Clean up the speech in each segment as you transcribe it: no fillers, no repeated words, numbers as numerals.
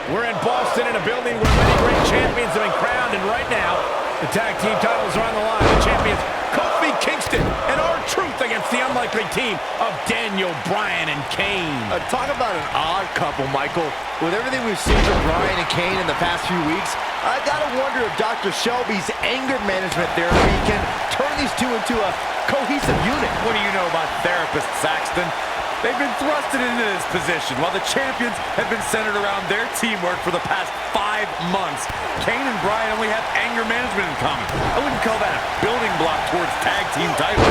We're in Boston in a building where many great champions have been crowned, and right now, the tag team titles are on the line. The champions, Kofi Kingston and R-Truth against the unlikely team of Daniel, Bryan, and Kane. Talk about an odd couple, Michael. With everything we've seen from Bryan and Kane in the past few weeks, I gotta wonder if Dr. Shelby's anger management therapy can turn these two into a cohesive unit. What do you know about therapists, Saxton? They've been thrusted into this position while the champions have been centered around their teamwork for the past 5 months. Kane and Bryan only have anger management in common. I wouldn't call that a building block towards tag team titles.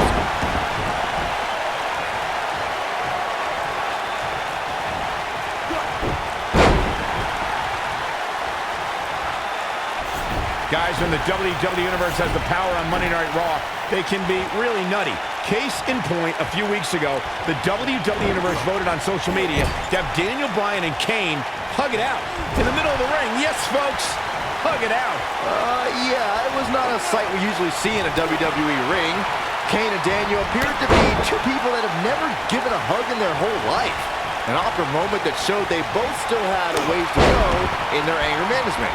Guys, when the WWE Universe has the power on Monday Night Raw, they can be really nutty. Case in point, a few weeks ago, the WWE Universe voted on social media to have Daniel, Bryan, and Kane hug it out in the middle of the ring. Yes, folks, hug it out. Yeah, it was not a sight we usually see in a WWE ring. Kane and Daniel appeared to be two people that have never given a hug in their whole life. An awkward moment that showed they both still had a ways to go in their anger management.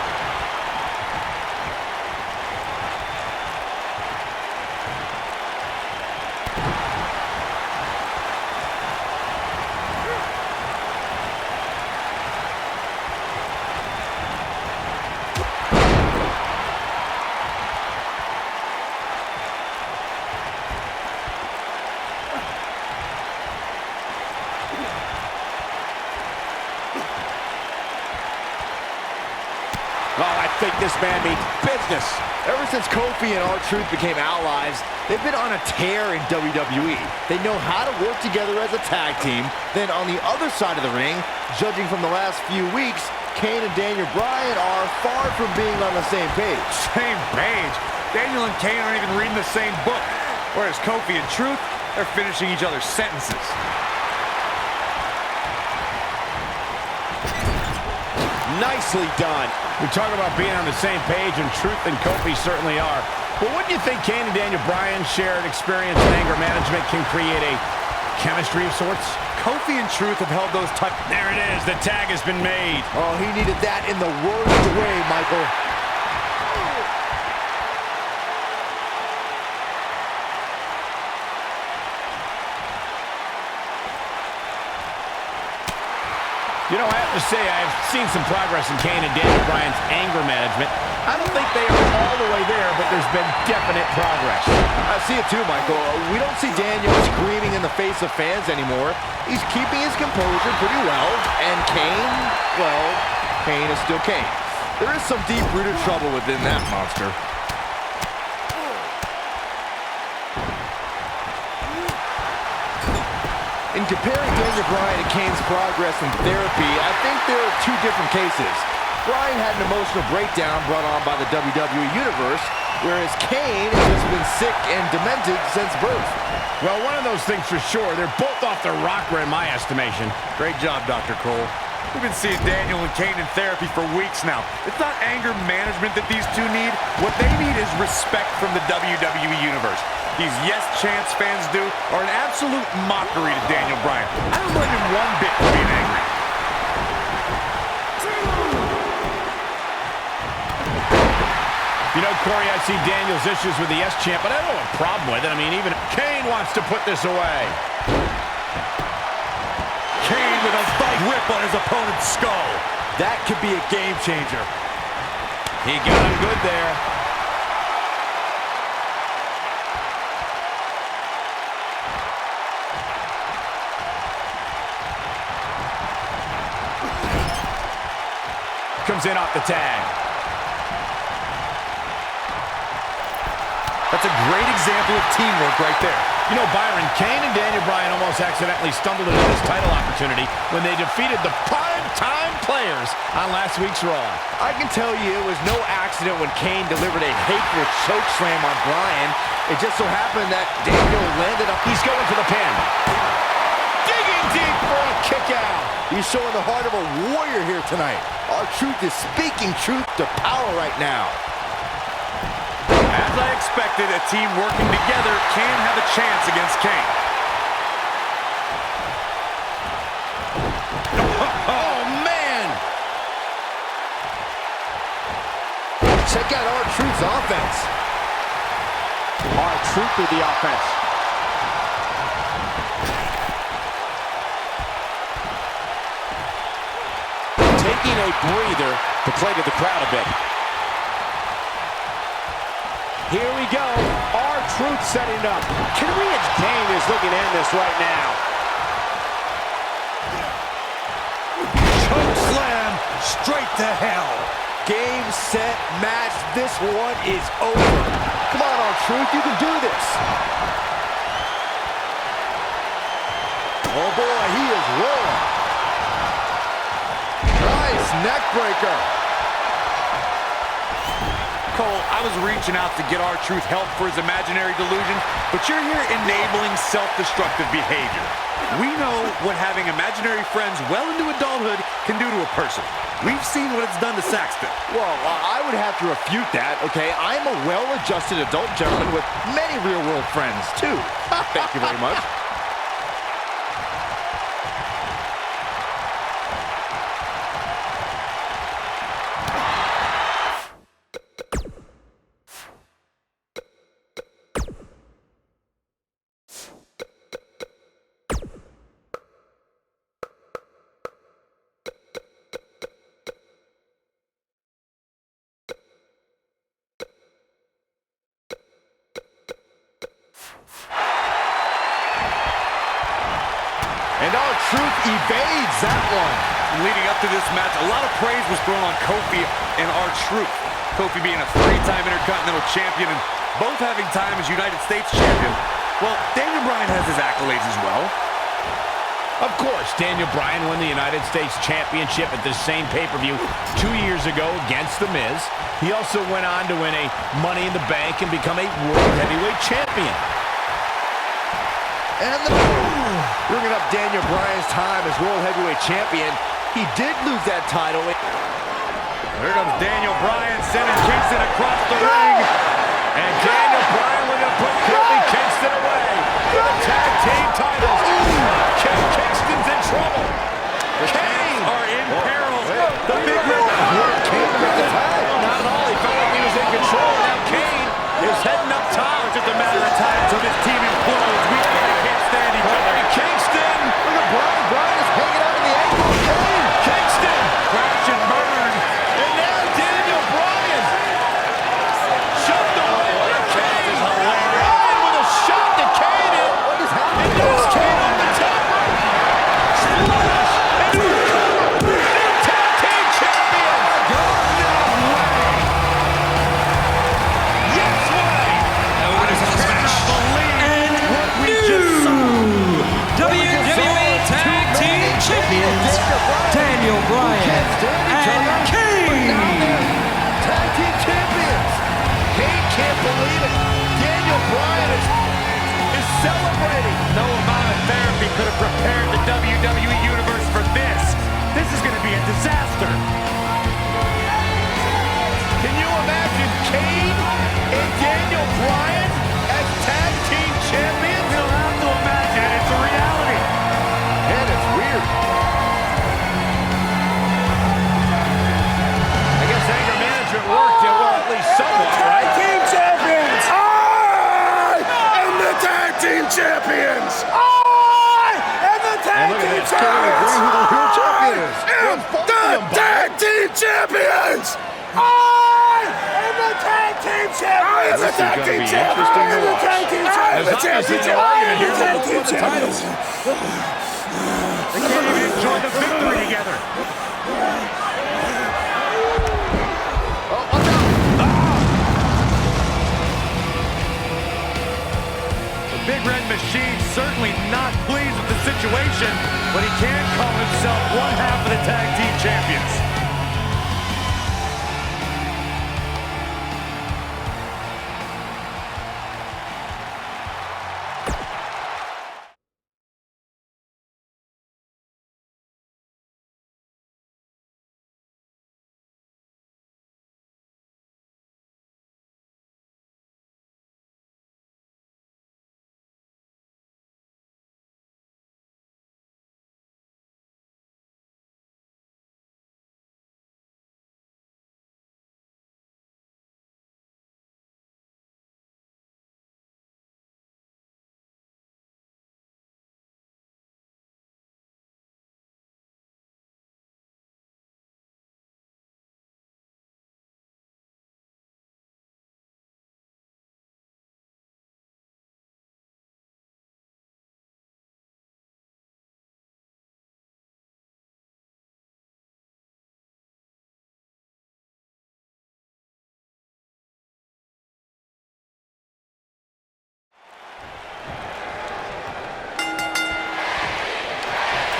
Oh, I think this man means business. Ever since Kofi and R-Truth became allies, they've been on a tear in WWE. They know how to work together as a tag team. Then on the other side of the ring, judging from the last few weeks, Kane and Daniel Bryan are far from being on the same page. Same page? Daniel and Kane aren't even reading the same book. Whereas Kofi and Truth, they're finishing each other's sentences. Nicely done. We talk about being on the same page, and Truth and Kofi certainly are. But wouldn't you think Kane and Daniel Bryan's shared experience in anger management can create a chemistry of sorts? Kofi and Truth have held those tight. There it is. The tag has been made. Oh, he needed that in the worst way, Michael. You know, I have to say, I've seen some progress in Kane and Daniel Bryan's anger management. I don't think they are all the way there, but there's been definite progress. I see it too, Michael. We don't see Daniel screaming in the face of fans anymore. He's keeping his composure pretty well. And Kane, well, Kane is still Kane. There is some deep-rooted trouble within that monster. In comparing Daniel Bryan and Kane's progress in therapy, I think there are two different cases. Bryan had an emotional breakdown brought on by the WWE Universe, whereas Kane has just been sick and demented since birth. Well, one of those things for sure. They're both off their rocker in my estimation. Great job, Dr. Cole. We've been seeing Daniel and Kane in therapy for weeks now. It's not anger management that these two need. What they need is respect from the WWE Universe. These yes chants fans do are an absolute mockery to Daniel Bryan. I don't blame him one bit for being angry. You know, Corey, I see Daniel's issues with the yes chant, but I don't have a problem with it. I mean, even Kane wants to put this away. Kane with a big rip on his opponent's skull. That could be a game changer. He got him good there. Comes in off the tag. That's a great example of teamwork right there. You know, Byron, Kane and Daniel Bryan almost accidentally stumbled into this title opportunity when they defeated the prime-time players on last week's Raw. I can tell you it was no accident when Kane delivered a hateful choke slam on Bryan. It just so happened that Daniel landed up. He's going for the pin. Digging deep for a kick out. He's showing the heart of a warrior here tonight. R-Truth is speaking truth to power right now. As I expected, a team working together can have a chance against Kane. Oh, man! Check out R-Truth's offense. R-Truth with the offense. Taking a breather to play to the crowd a bit. Here we go. R-Truth setting it up. Kane is looking to end this right now. Choke slam straight to hell. Game, set, match. This one is over. Come on, R-Truth, you can do this. Oh boy, he is rolling. Nice neck breaker. Cole, I was reaching out to get R-Truth help for his imaginary delusion, but you're here enabling self-destructive behavior. We know what having imaginary friends well into adulthood can do to a person. We've seen what it's done to Saxton. Well, I would have to refute that, okay? I'm a well-adjusted adult gentleman with many real-world friends, too. Thank you very much. And R-Truth evades that one. Leading up to this match, a lot of praise was thrown on Kofi and R-Truth. Kofi being a three-time Intercontinental Champion and both having time as United States Champion. Well, Daniel Bryan has his accolades as well. Of course, Daniel Bryan won the United States Championship at the same pay-per-view 2 years ago against The Miz. He also went on to win a Money in the Bank and become a World Heavyweight Champion. And bringing up Daniel Bryan's time as World Heavyweight Champion, he did lose that title. Here comes Daniel Bryan sending Kingston across the ring. And Daniel Bryan looking to put Kofi Kingston away for the tag team titles. Kingston's in trouble. The Kane are in peril. The big red. Kane with the tag. Not at all. He felt like he was in control. Now Kane is heading up top. It's just a matter of time until this team implodes. We can't stand each other. Kingston. Look at Bryan. Bryan is hanging out in the ankle of Kane. Kingston. Crash and burn. And now Daniel Bryan. Shoved away by Kane. Bryan with a shot to Kane. What is happening? And there's Kane on the top rope. Splash. And new tag team champion. Yes way. WWE Tag Team Champions, Daniel Bryan and Kane. Tag Team Champions. Kane can't believe it. Daniel Bryan is celebrating. No amount of therapy could have prepared the WWE Universe for this. This is going to be a disaster. Can you imagine Kane and Daniel Bryan as tag team champions? You don't have to imagine it. It's a reality. Man, it's weird. I guess anger management worked, well, at least somewhat, right? Team champions! I am the tag team champions! I am the tag look at team this. champions! Who the real champion is? I am the tag team champions! I am the tag team champions! I am the tag team champions! I am the tag team champions! I am the tag team champions! I am the tag team champions! They can't even enjoy the victory together. The Big Red Machine certainly not pleased with the situation, but he can call himself one half of the tag team champions.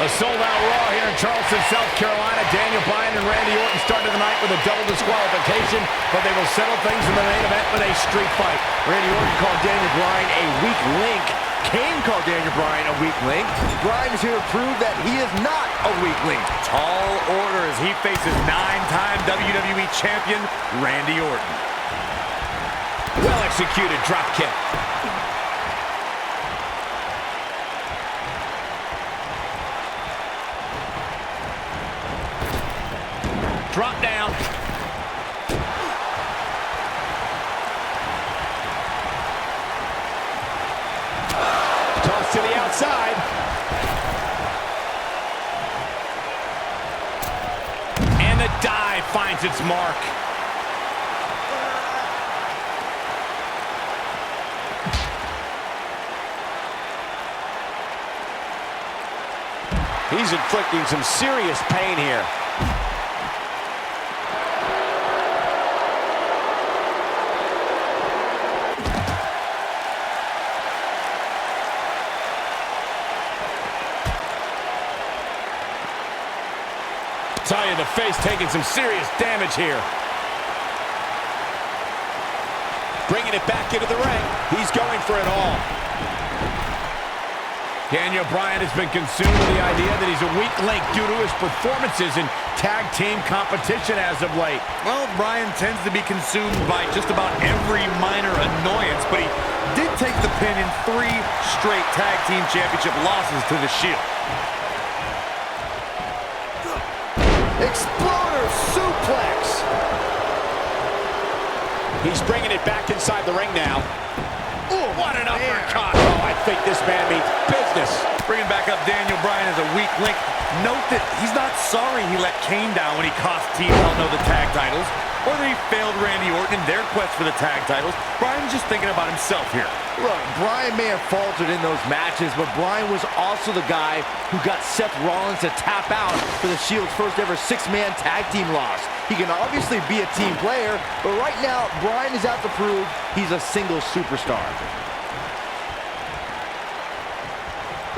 A sold-out Raw here in Charleston, South Carolina. Daniel Bryan and Randy Orton started the night with a double disqualification, but they will settle things in the main event with a street fight. Randy Orton called Daniel Bryan a weak link. Kane called Daniel Bryan a weak link. Bryan is here to prove that he is not a weak link. Tall order as he faces 9-time WWE champion Randy Orton. Well-executed drop kick. Drop down. Toss to the outside. And the dive finds its mark. He's inflicting some serious pain here. Tell you, the face taking some serious damage here. Bringing it back into the ring. He's going for it all. Daniel Bryan has been consumed with the idea that he's a weak link due to his performances in tag team competition as of late. Well, Bryan tends to be consumed by just about every minor annoyance, but he did take the pin in 3 straight tag team championship losses to the Shield. Exploder suplex. He's bringing it back inside the ring now. Ooh, what an uppercut. Oh, I think this man means business. Bringing back up Daniel Bryan as a weak link. Note that he's not sorry he let Kane down when he cost Team Hell No the tag titles, or that he failed Randy Orton in their quest for the tag titles. Bryan's just thinking about himself here. Look, Bryan may have faltered in those matches, but Bryan was also the guy who got Seth Rollins to tap out for the Shield's first ever 6-man tag team loss. He can obviously be a team player, but right now, Bryan is out to prove he's a single superstar.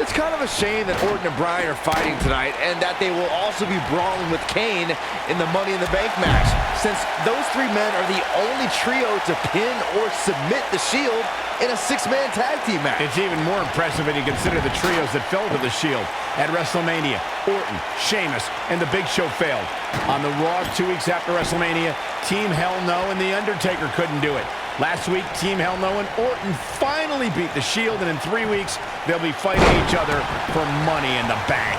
It's kind of a shame that Orton and Bryan are fighting tonight, and that they will also be brawling with Kane in the Money in the Bank match, since those 3 men are the only trio to pin or submit the Shield in a 6-man tag team match. It's even more impressive when you consider the trios that fell to the Shield. At WrestleMania, Orton, Sheamus, and The Big Show failed. On the Raw 2 weeks after WrestleMania, Team Hell No and The Undertaker couldn't do it. Last week, Team Hell No and Orton finally beat the Shield, and in 3 weeks, they'll be fighting each other for Money in the Bank.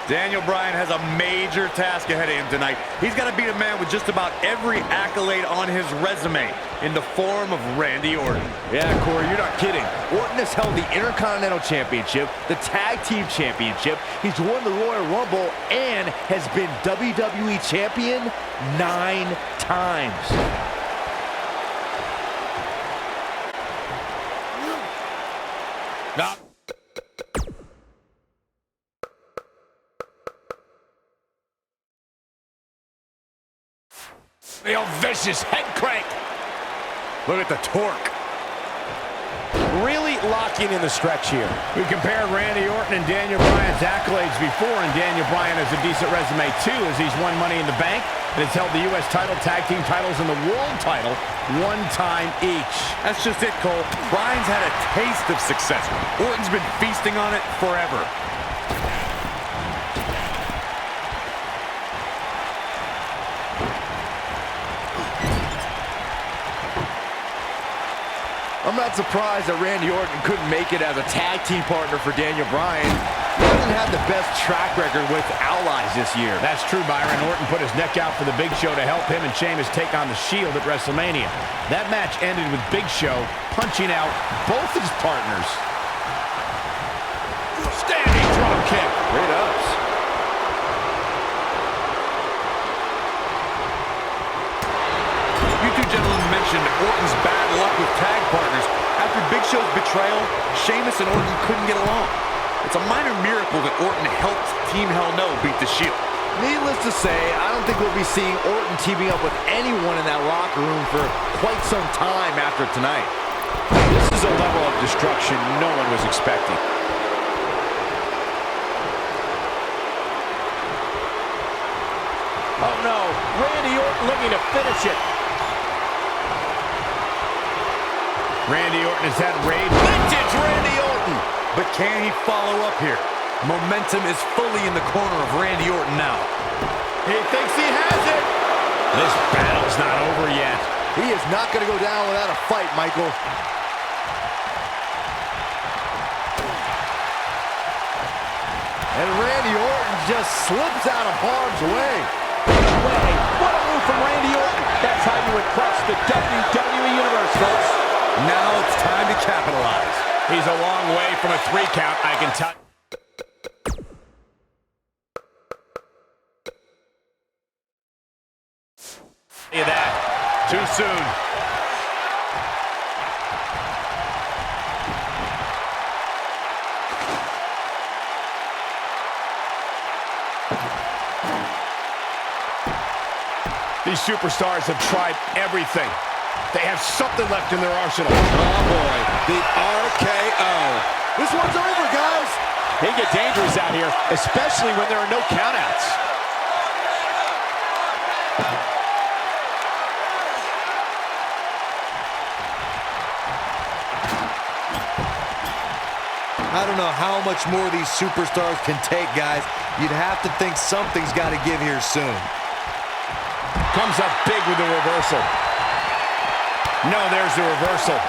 Daniel Bryan has a major task ahead of him tonight. He's got to beat a man with just about every accolade on his resume in the form of Randy Orton. Yeah, Corey, you're not kidding. Orton has held the Intercontinental Championship, the Tag Team Championship, he's won the Royal Rumble, and has been WWE Champion 9 times. Now, the old vicious head crank. Look at the torque. Really locking in the stretch here. We compared Randy Orton and Daniel Bryan's accolades before, and Daniel Bryan has a decent resume too, as he's won Money in the Bank and has held the U.S. title, tag team titles, and the world title 1 time each. That's just it, Cole. Bryan's had a taste of success. Orton's been feasting on it forever. I'm not surprised that Randy Orton couldn't make it as a tag team partner for Daniel Bryan. He hasn't had the best track record with allies this year. That's true, Byron. Orton put his neck out for the Big Show to help him and Sheamus take on the Shield at WrestleMania. That match ended with Big Show punching out both his partners. Standing drop kick. Great ups. You two gentlemen mentioned Orton's bad luck with tag partners. After Big Show's betrayal, Sheamus and Orton couldn't get along. It's a minor miracle that Orton helped Team Hell No beat the Shield. Needless to say, I don't think we'll be seeing Orton teaming up with anyone in that locker room for quite some time after tonight. This is a level of destruction no one was expecting. Oh no, Randy Orton looking to finish it. Randy Orton has had rage. Vintage Randy Orton! But can he follow up here? Momentum is fully in the corner of Randy Orton now. He thinks he has it! This battle's not over yet. He is not going to go down without a fight, Michael. And Randy Orton just slips out of harm's way. What a move from Randy Orton. That's how you impress the WWE Universe, folks. Now it's time to capitalize. He's a long way from a 3 count, I can tell. Look at that. Too soon. These superstars have tried everything. They have something left in their arsenal. Oh boy, the RKO. This one's over, guys. They get dangerous out here, especially when there are no countouts. I don't know how much more these superstars can take, guys. You'd have to think something's got to give here soon. Comes up big with the reversal. No, there's the reversal.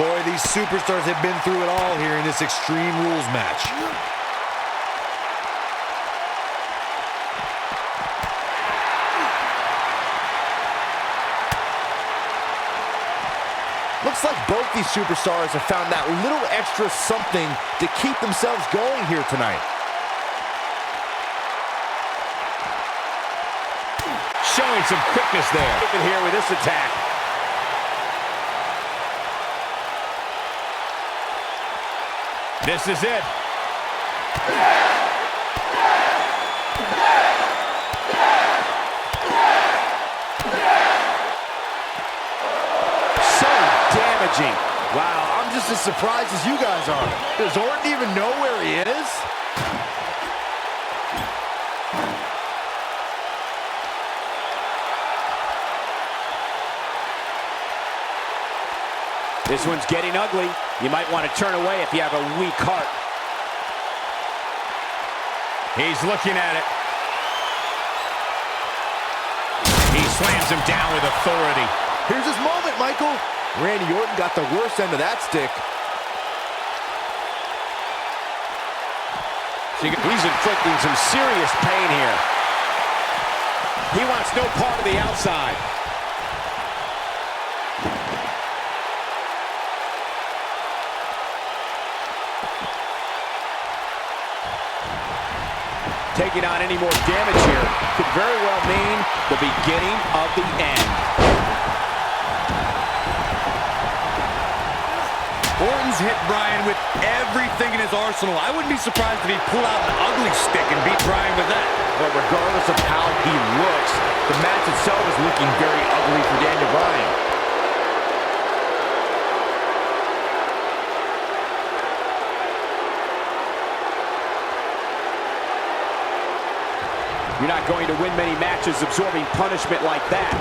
Boy, these superstars have been through it all here in this Extreme Rules match. Looks like both these superstars have found that little extra something to keep themselves going here tonight. Showing some quickness there. Even here with this attack. This is it. Wow, I'm just as surprised as you guys are. Does Orton even know where he is? This one's getting ugly. You might want to turn away if you have a weak heart. He's looking at it. He slams him down with authority. Here's his moment, Michael. Randy Orton got the worst end of that stick. He's inflicting some serious pain here. He wants no part of the outside. Taking on any more damage here could very well mean the beginning of the end. Orton's hit Bryan with everything in his arsenal. I wouldn't be surprised if he pulled out an ugly stick and beat Bryan with that. But regardless of how he looks, the match itself is looking very ugly for Daniel Bryan. You're not going to win many matches absorbing punishment like that.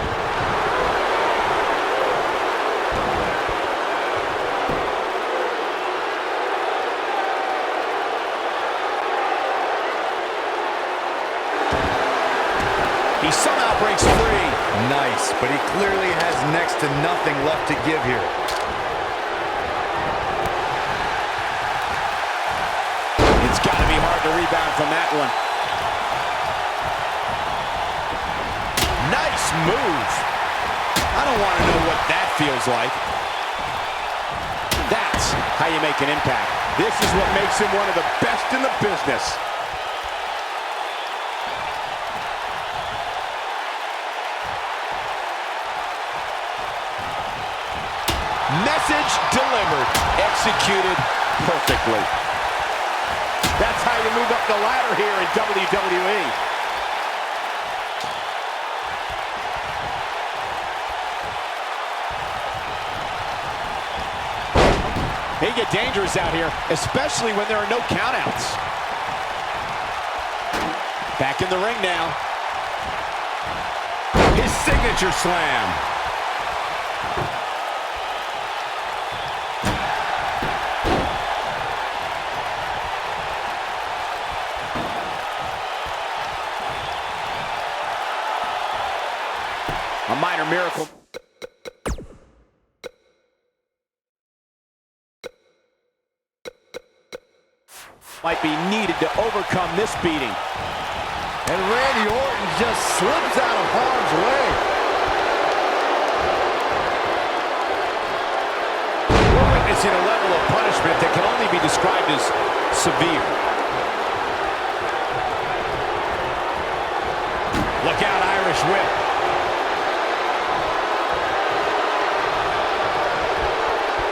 He somehow breaks free. Nice, but he clearly has next to nothing left to give here. It's got to be hard to rebound from that one. Nice move. I don't want to know what that feels like. That's how you make an impact. This is what makes him one of the best in the business. Message delivered. Executed perfectly. That's how you move up the ladder here in WWE. They get dangerous out here, especially when there are no countouts. Back in the ring now. His signature slam. A minor miracle. Might be needed to overcome this beating. And Randy Orton just slips out of harm's way. We're witnessing a level of punishment that can only be described as severe. Look out, Irish whip.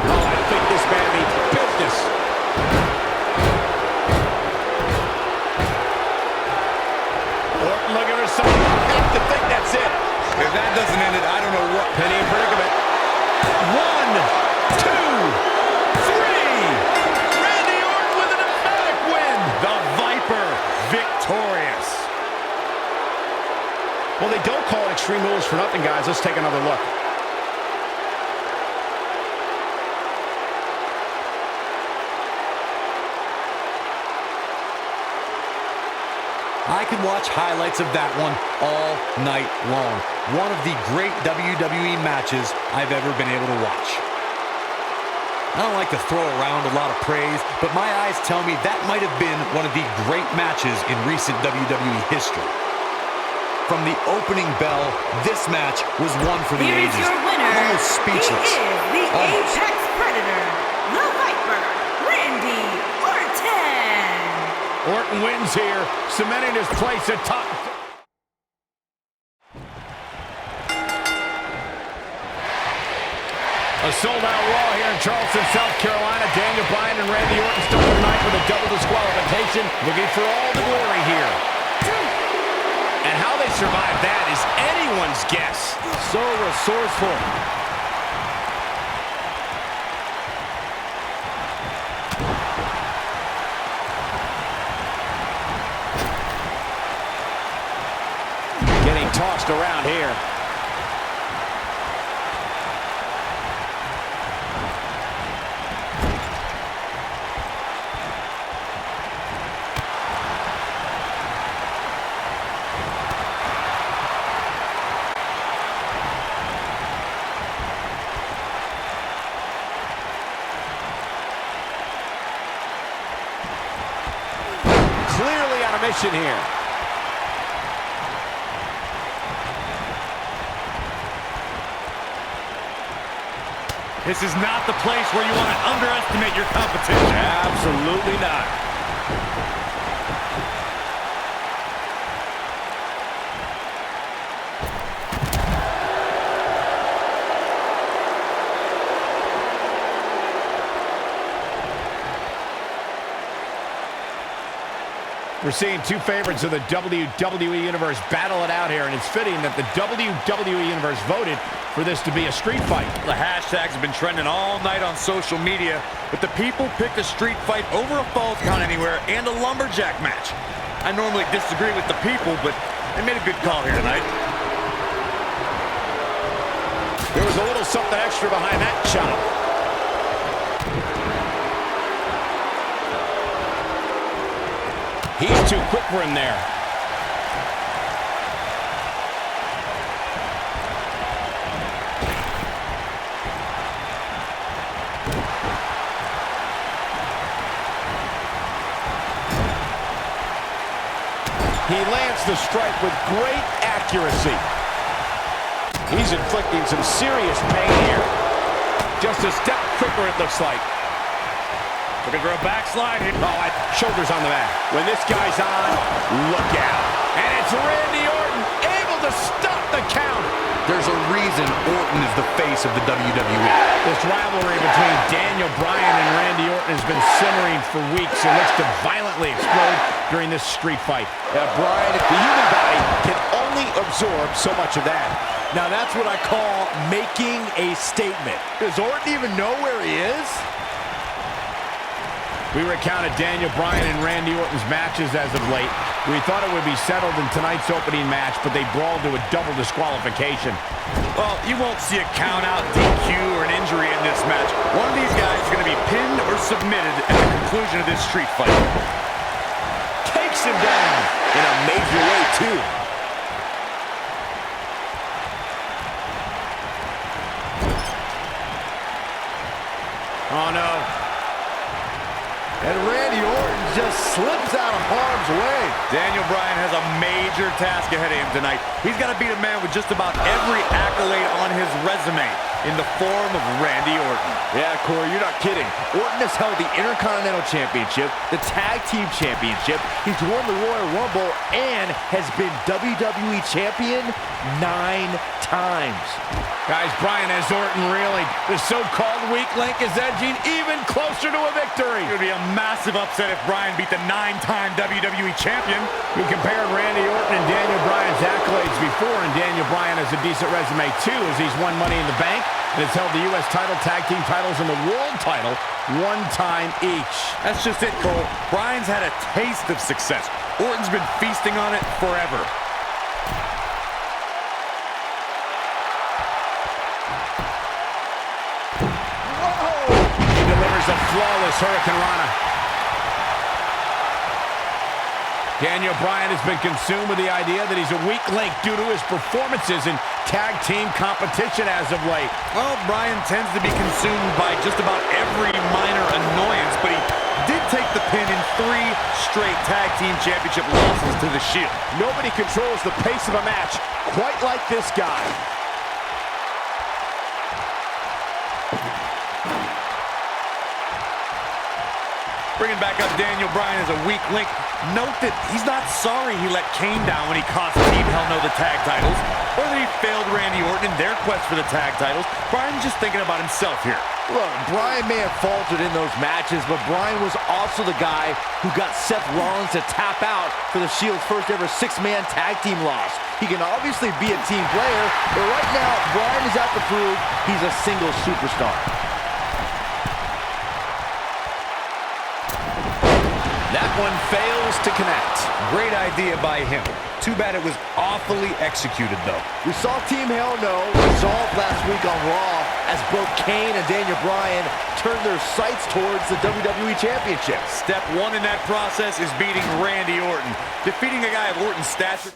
Oh, I think this man means business. Orton looking for something. I have to think that's it. If that doesn't end it, I don't know what. Penny in predicament. 1, 2, 3. Randy Orton with an emphatic win. The Viper victorious. Well, they don't call it Extreme Rules for nothing, guys. Let's take another look. I could watch highlights of that one all night long. One of the great WWE matches I've ever been able to watch. I don't like to throw around a lot of praise, but my eyes tell me that might have been one of the great matches in recent WWE history. From the opening bell, this match was one for the Here ages. is your winner. I'm almost speechless. He is the Almost. Apex Predator, the Viper, Randy Orton. Orton wins here, cementing his place atop. A sold-out Raw here in Charleston, South Carolina. Daniel Bryan and Randy Orton starting tonight with a double disqualification, looking for all the glory here. And how they survived that is anyone's guess. So resourceful. Getting tossed around here. Clearly on a mission here. This is not the place where you want to underestimate your competition. Absolutely not. We're seeing two favorites of the WWE Universe battle it out here, and it's fitting that the WWE Universe voted for this to be a street fight. The hashtags have been trending all night on social media, but the people picked a street fight over a Falls Count Anywhere and a lumberjack match. I normally disagree with the people, but they made a good call here tonight. There was a little something extra behind that chop. He's too quick for him there. He lands the strike with great accuracy. He's inflicting some serious pain here. Just a step quicker, it looks like. Looking for a backslide. Oh, shoulders on the mat. When this guy's on, look out. And it's Randy Orton able to stop the count. There's a reason Orton is the face of the WWE. This rivalry between Daniel Bryan and Randy Orton has been simmering for weeks and looks to violently explode during this street fight. Bryan, the human body can only absorb so much of that. Now that's what I call making a statement. Does Orton even know where he is? We recounted Daniel Bryan and Randy Orton's matches as of late. We thought it would be settled in tonight's opening match, but they brawled to a double disqualification. Well, you won't see a count-out, DQ, or an injury in this match. One of these guys is going to be pinned or submitted at the conclusion of this street fight. Takes him down in a major way, too. Oh, no. And Randy Orton just slips out of harm's way. Daniel Bryan has a major task ahead of him tonight. He's got to beat a man with just about every accolade on his resume in the form of Randy Orton. Yeah, Corey, you're not kidding. Orton has held the Intercontinental Championship, the Tag Team Championship, he's won the Royal Rumble, and has been WWE Champion 9 times. Guys, Bryan has Orton reeling. The so-called weak link is edging even closer to a victory. It would be a massive upset if Bryan beat the 9-time WWE Champion. We compared Randy Orton and Daniel Bryan's accolades before, and Daniel Bryan has a decent resume too, as he's won Money in the Bank and has held the U.S. title, tag team titles, and the world title one time each. That's just it, Cole. Bryan's had a taste of success. Orton's been feasting on it forever. He delivers a flawless Hurricane Rana. Daniel Bryan has been consumed with the idea that he's a weak link due to his performances in tag team competition as of late. Well, Bryan tends to be consumed by just about every minor annoyance, but he did take the pin in 3 straight tag team championship losses to the Shield. Nobody controls the pace of a match quite like this guy. Bringing back up Daniel Bryan as a weak link. Note that he's not sorry he let Kane down when he cost Team Hell No the tag titles, or that he failed Randy Orton in their quest for the tag titles. Bryan's just thinking about himself here. Look, Bryan may have faltered in those matches, but Bryan was also the guy who got Seth Rollins to tap out for the Shield's first ever 6-man tag team loss. He can obviously be a team player, but right now, Bryan is out to prove he's a single superstar. That one fails to connect. Great idea by him. Too bad it was awfully executed, though. We saw Team Hell No resolve last week on Raw as both Kane and Daniel Bryan turned their sights towards the WWE Championship. Step 1 in that process is beating Randy Orton. Defeating a guy of Orton's stature.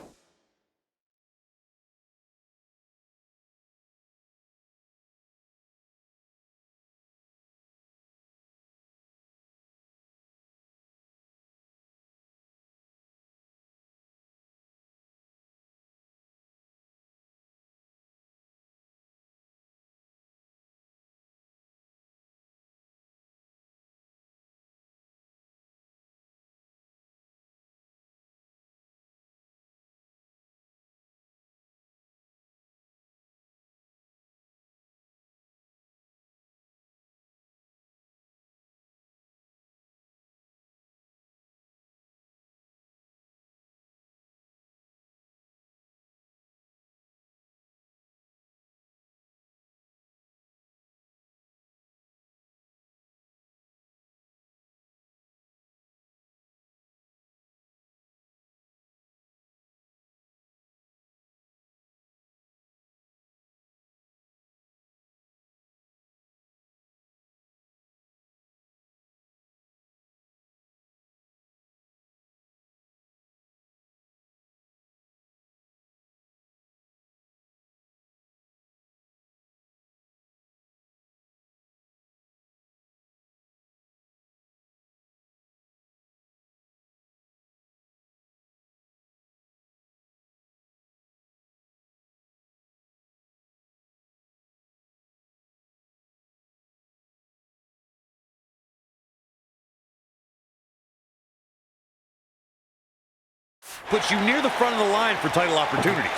Puts you near the front of the line for title opportunities.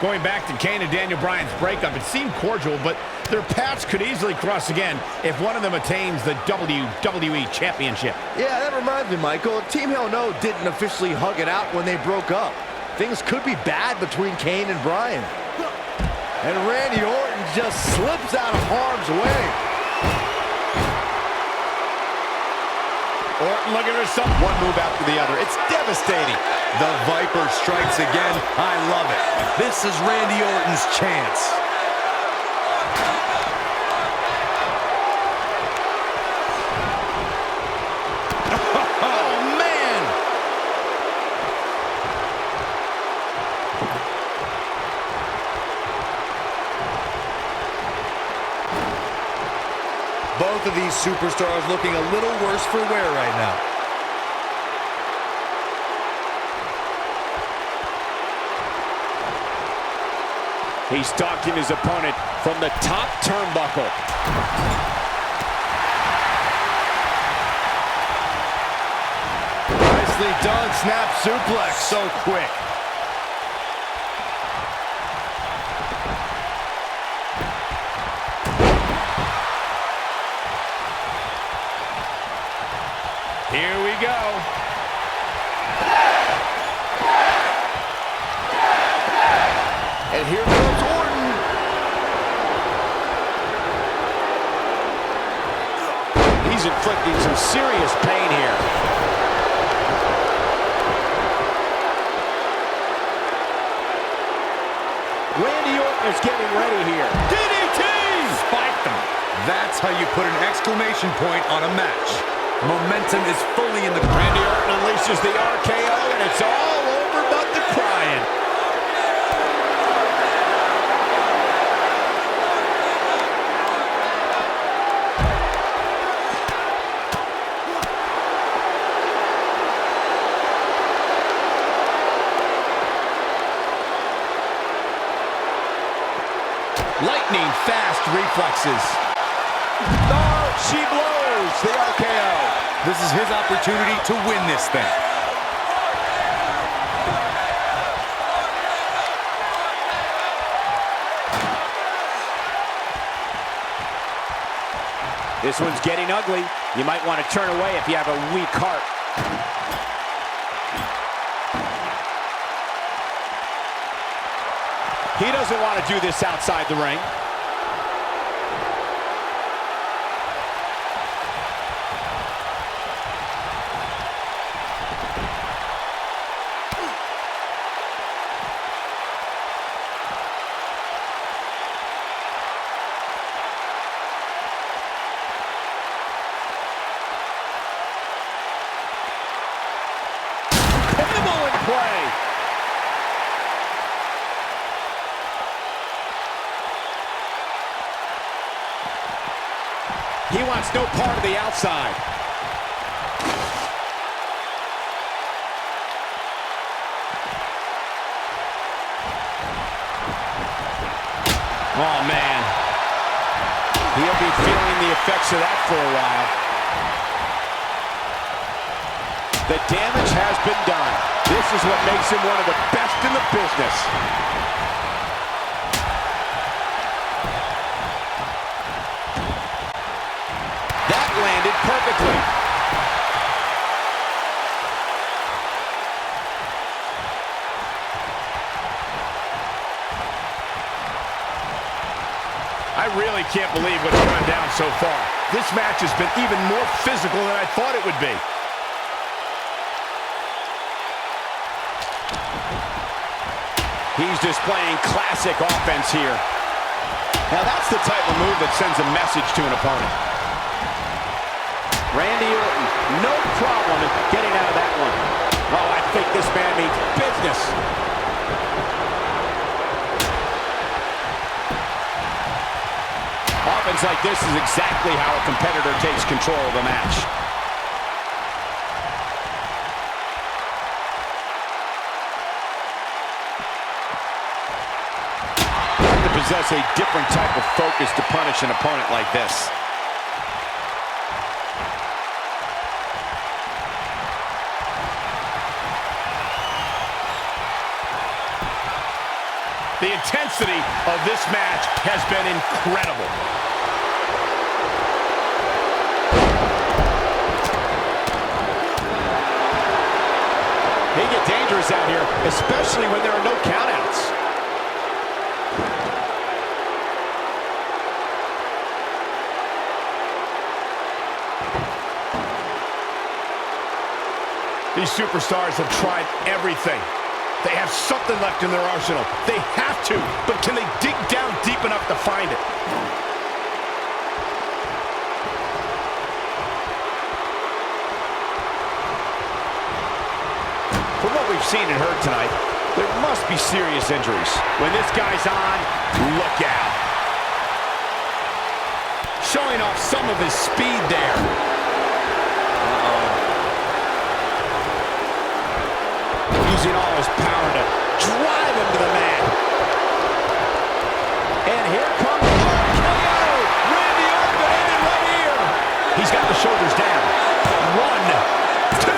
Going back to Kane and Daniel Bryan's breakup, it seemed cordial, but their paths could easily cross again if one of them attains the WWE Championship. Yeah, that reminds me, Michael. Team Hell No didn't officially hug it out when they broke up. Things could be bad between Kane and Bryan. And Randy Orton just slips out of harm's way. Orton looking for something. One move after the other. It's devastating. The Viper strikes again. I love it. This is Randy Orton's chance. Oh, man! Both of these superstars looking a little worse for wear right now. He's stalking his opponent from the top turnbuckle. Nicely done, snap suplex. So quick. Here we go. And here comes Orton. He's inflicting some serious pain here. Randy Orton is getting ready here. DDT! Spiked them. That's how you put an exclamation point on a match. Momentum is fully in the ground. Randy Orton unleashes the RKO, and it's all over but the crying. Lightning fast reflexes. Oh, she blows the RKO. This is his opportunity to win this thing. This one's getting ugly. You might want to turn away if you have a weak heart. He doesn't want to do this outside the ring. Pinnacle in play. He wants no part of the outside. Oh, man. He'll be feeling the effects of that for a while. The damage has been done. This is what makes him one of the best in the business. That landed perfectly. I really can't believe what's gone down so far. This match has been even more physical than I thought it would be. He's displaying classic offense here. Now that's the type of move that sends a message to an opponent. Randy Orton, no problem in getting out of that one. Oh, I think this man means business. Offense like this is exactly how a competitor takes control of a match. You have to possess a different type of focus to punish an opponent like this. The intensity of this match has been incredible. They get dangerous out here, especially when there are no countouts. These superstars have tried everything. They have something left in their arsenal. They have to, but can they dig down deep enough to find it? From what we've seen and heard tonight, there must be serious injuries. When this guy's on, look out. Showing off some of his speed there. Using all his power to drive him to the mat. And here comes RKO. Randy Orton ended right here. He's got the shoulders down. 1, 2.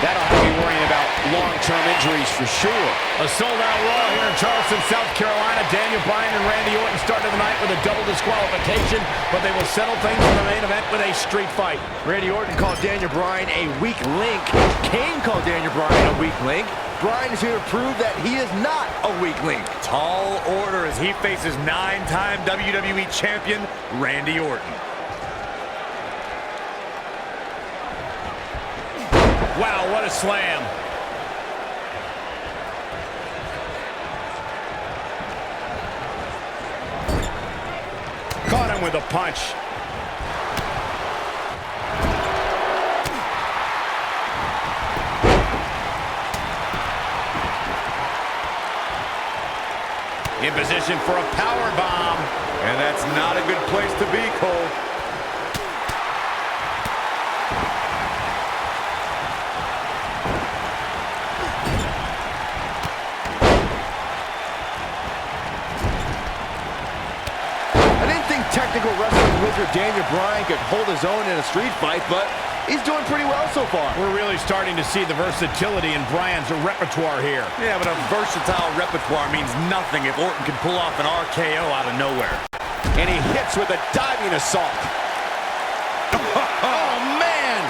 That'll have you worrying about long-term injuries for sure. A sold-out Raw here in Charleston, South Carolina. Daniel Bryan and Randy Orton started the night with a double disqualification, but they will settle things in the main event with a street fight. Randy Orton called Daniel Bryan a weak link. Kane called Daniel Bryan a weak link. Bryan is here to prove that he is not a weak link. Tall order as he faces 9-time WWE champion Randy Orton. Wow, what a slam. Caught him with a punch. In position for a power bomb. And that's not a good place to be, Cole. Technical wrestling wizard Daniel Bryan could hold his own in a street fight, but he's doing pretty well so far. We're really starting to see the versatility in Bryan's repertoire here. Yeah, but a versatile repertoire means nothing if Orton can pull off an RKO out of nowhere. And he hits with a diving assault. Oh, man!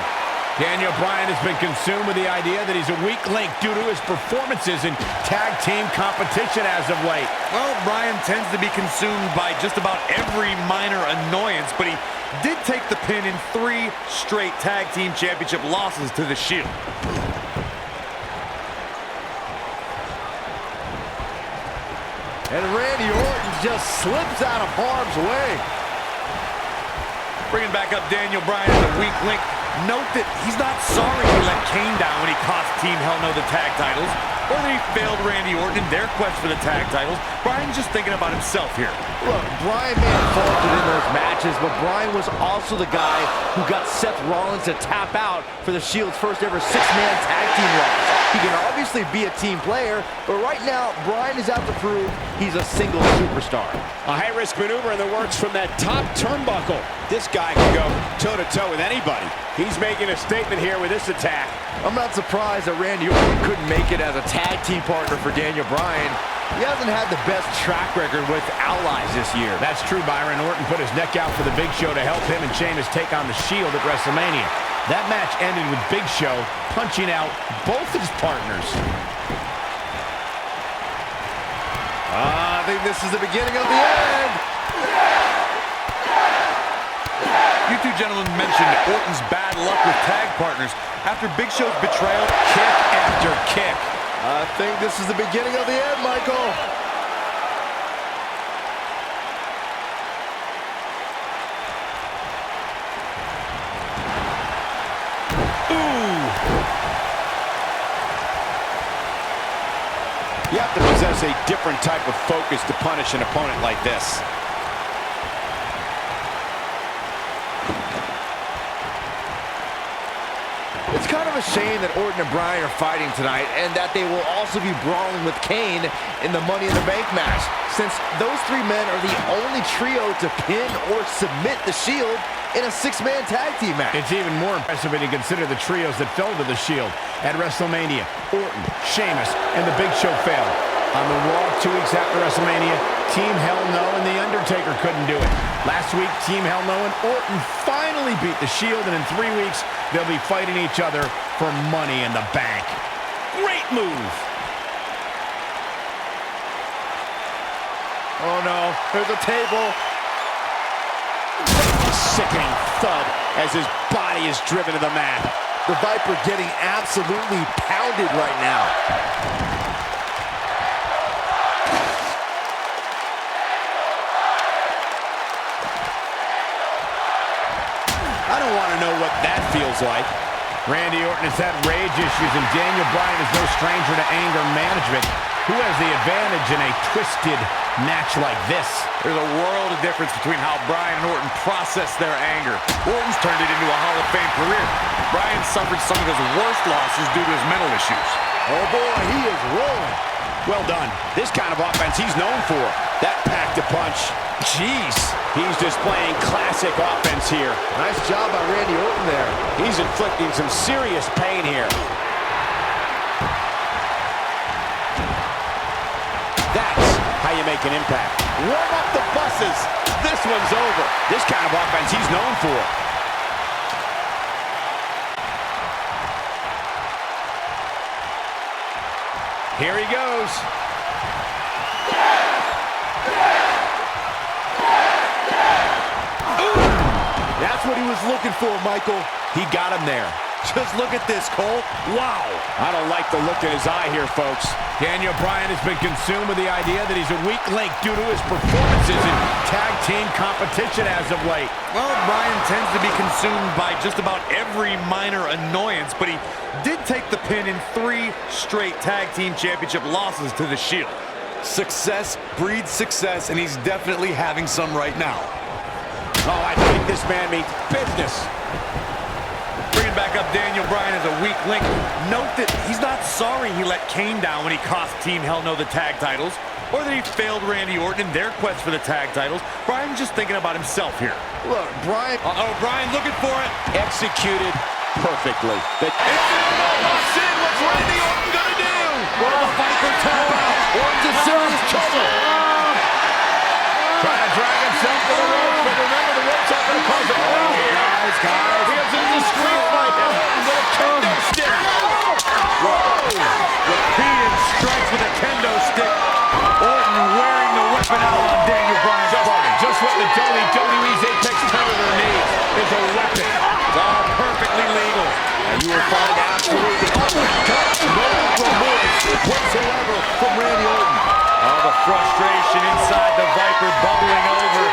Daniel Bryan has been consumed with the idea that he's a weak link due to his performances in tag team competition as of late. Well, Bryan tends to be consumed by just about every minor annoyance, but he did take the pin in 3 straight tag team championship losses to the Shield. And Randy Orton just slips out of harm's way. Bringing back up Daniel Bryan as a weak link. Note that he's not sorry he let Kane down when he cost Team Hell No the tag titles, or that he failed Randy Orton in their quest for the tag titles. Bryan's just thinking about himself here. Look, Bryan may have faltered in those matches, but Bryan was also the guy who got Seth Rollins to tap out for the Shield's first ever 6-man tag team loss. He can obviously be a team player, but right now, Bryan is out to prove he's a single superstar. A high-risk maneuver in the works from that top turnbuckle. This guy can go toe-to-toe with anybody. He's making a statement here with this attack. I'm not surprised that Randy Orton couldn't make it as a tag team partner for Daniel Bryan. He hasn't had the best track record with allies this year. That's true, Byron. Orton put his neck out for the Big Show to help him and Sheamus take on the Shield at WrestleMania. That match ended with Big Show punching out both his partners. I think this is the beginning of the end. You two gentlemen mentioned Orton's bad luck with tag partners after Big Show's betrayal. Kick after kick. I think this is the beginning of the end, Michael. You have to possess a different type of focus to punish an opponent like this. It's kind of a shame that Orton and Bryan are fighting tonight and that they will also be brawling with Kane in the Money in the Bank match. Since those 3 men are the only trio to pin or submit the Shield, in a six-man tag team match. It's even more impressive when you consider the trios that fell to the Shield. At WrestleMania, Orton, Sheamus, and The Big Show failed. On the Raw 2 weeks after WrestleMania, Team Hell No and The Undertaker couldn't do it. Last week, Team Hell No and Orton finally beat the Shield, and in 3 weeks, they'll be fighting each other for Money in the Bank. Great move! Oh no, there's a table. Sickening thud as his body is driven to the mat. The Viper getting absolutely pounded right now. I don't want to know what that feels like. Randy Orton has had rage issues, and Daniel Bryan is no stranger to anger management. Who has the advantage in a twisted match like this? There's a world of difference between how Bryan and Orton process their anger. Orton's turned it into a Hall of Fame career. Bryan suffered some of his worst losses due to his mental issues. Oh boy, he is rolling. Well done. This kind of offense he's known for. That packed a punch. Jeez. He's displaying classic offense here. Nice job by Randy Orton there. He's inflicting some serious pain here. That's how you make an impact. Warm up the buses. This one's over. This kind of offense he's known for. Here he goes. That's what he was looking for, Michael. He got him there. Just look at this, Cole. Wow. I don't like the look in his eye here, folks. Daniel Bryan has been consumed with the idea that he's a weak link due to his performances in tag team competition as of late. Well, Bryan tends to be consumed by just about every minor annoyance, but he did take the pin in 3 straight tag team championship losses to the Shield. Success breeds success, and he's definitely having some right now. Oh, I think this man means business. Bringing back up Daniel Bryan as a weak link. Note that he's not sorry he let Kane down when he cost Team Hell No the tag titles, or that he failed Randy Orton in their quest for the tag titles. Bryan's just thinking about himself here. Look, Bryan. Uh-oh, Bryan looking for it. Executed perfectly. Locks in. What's Randy Orton gonna do? Well, the Viper tap out. Orton's in serious trouble. Trying to drag himself to the ropes, but remember the ropes aren't going to cause a hold here. Guys. Because it's a street fight, and Orton's with a kendo stick. Repeated strikes with a kendo stick. Orton wearing the weapon out on Daniel Bryan's body. Just what the WWE's Apex Predator needs is a weapon. It's all perfectly legal. You will find absolutely no remorse whatsoever from Randy Orton. Oh, the frustration inside the Viper bubbling over.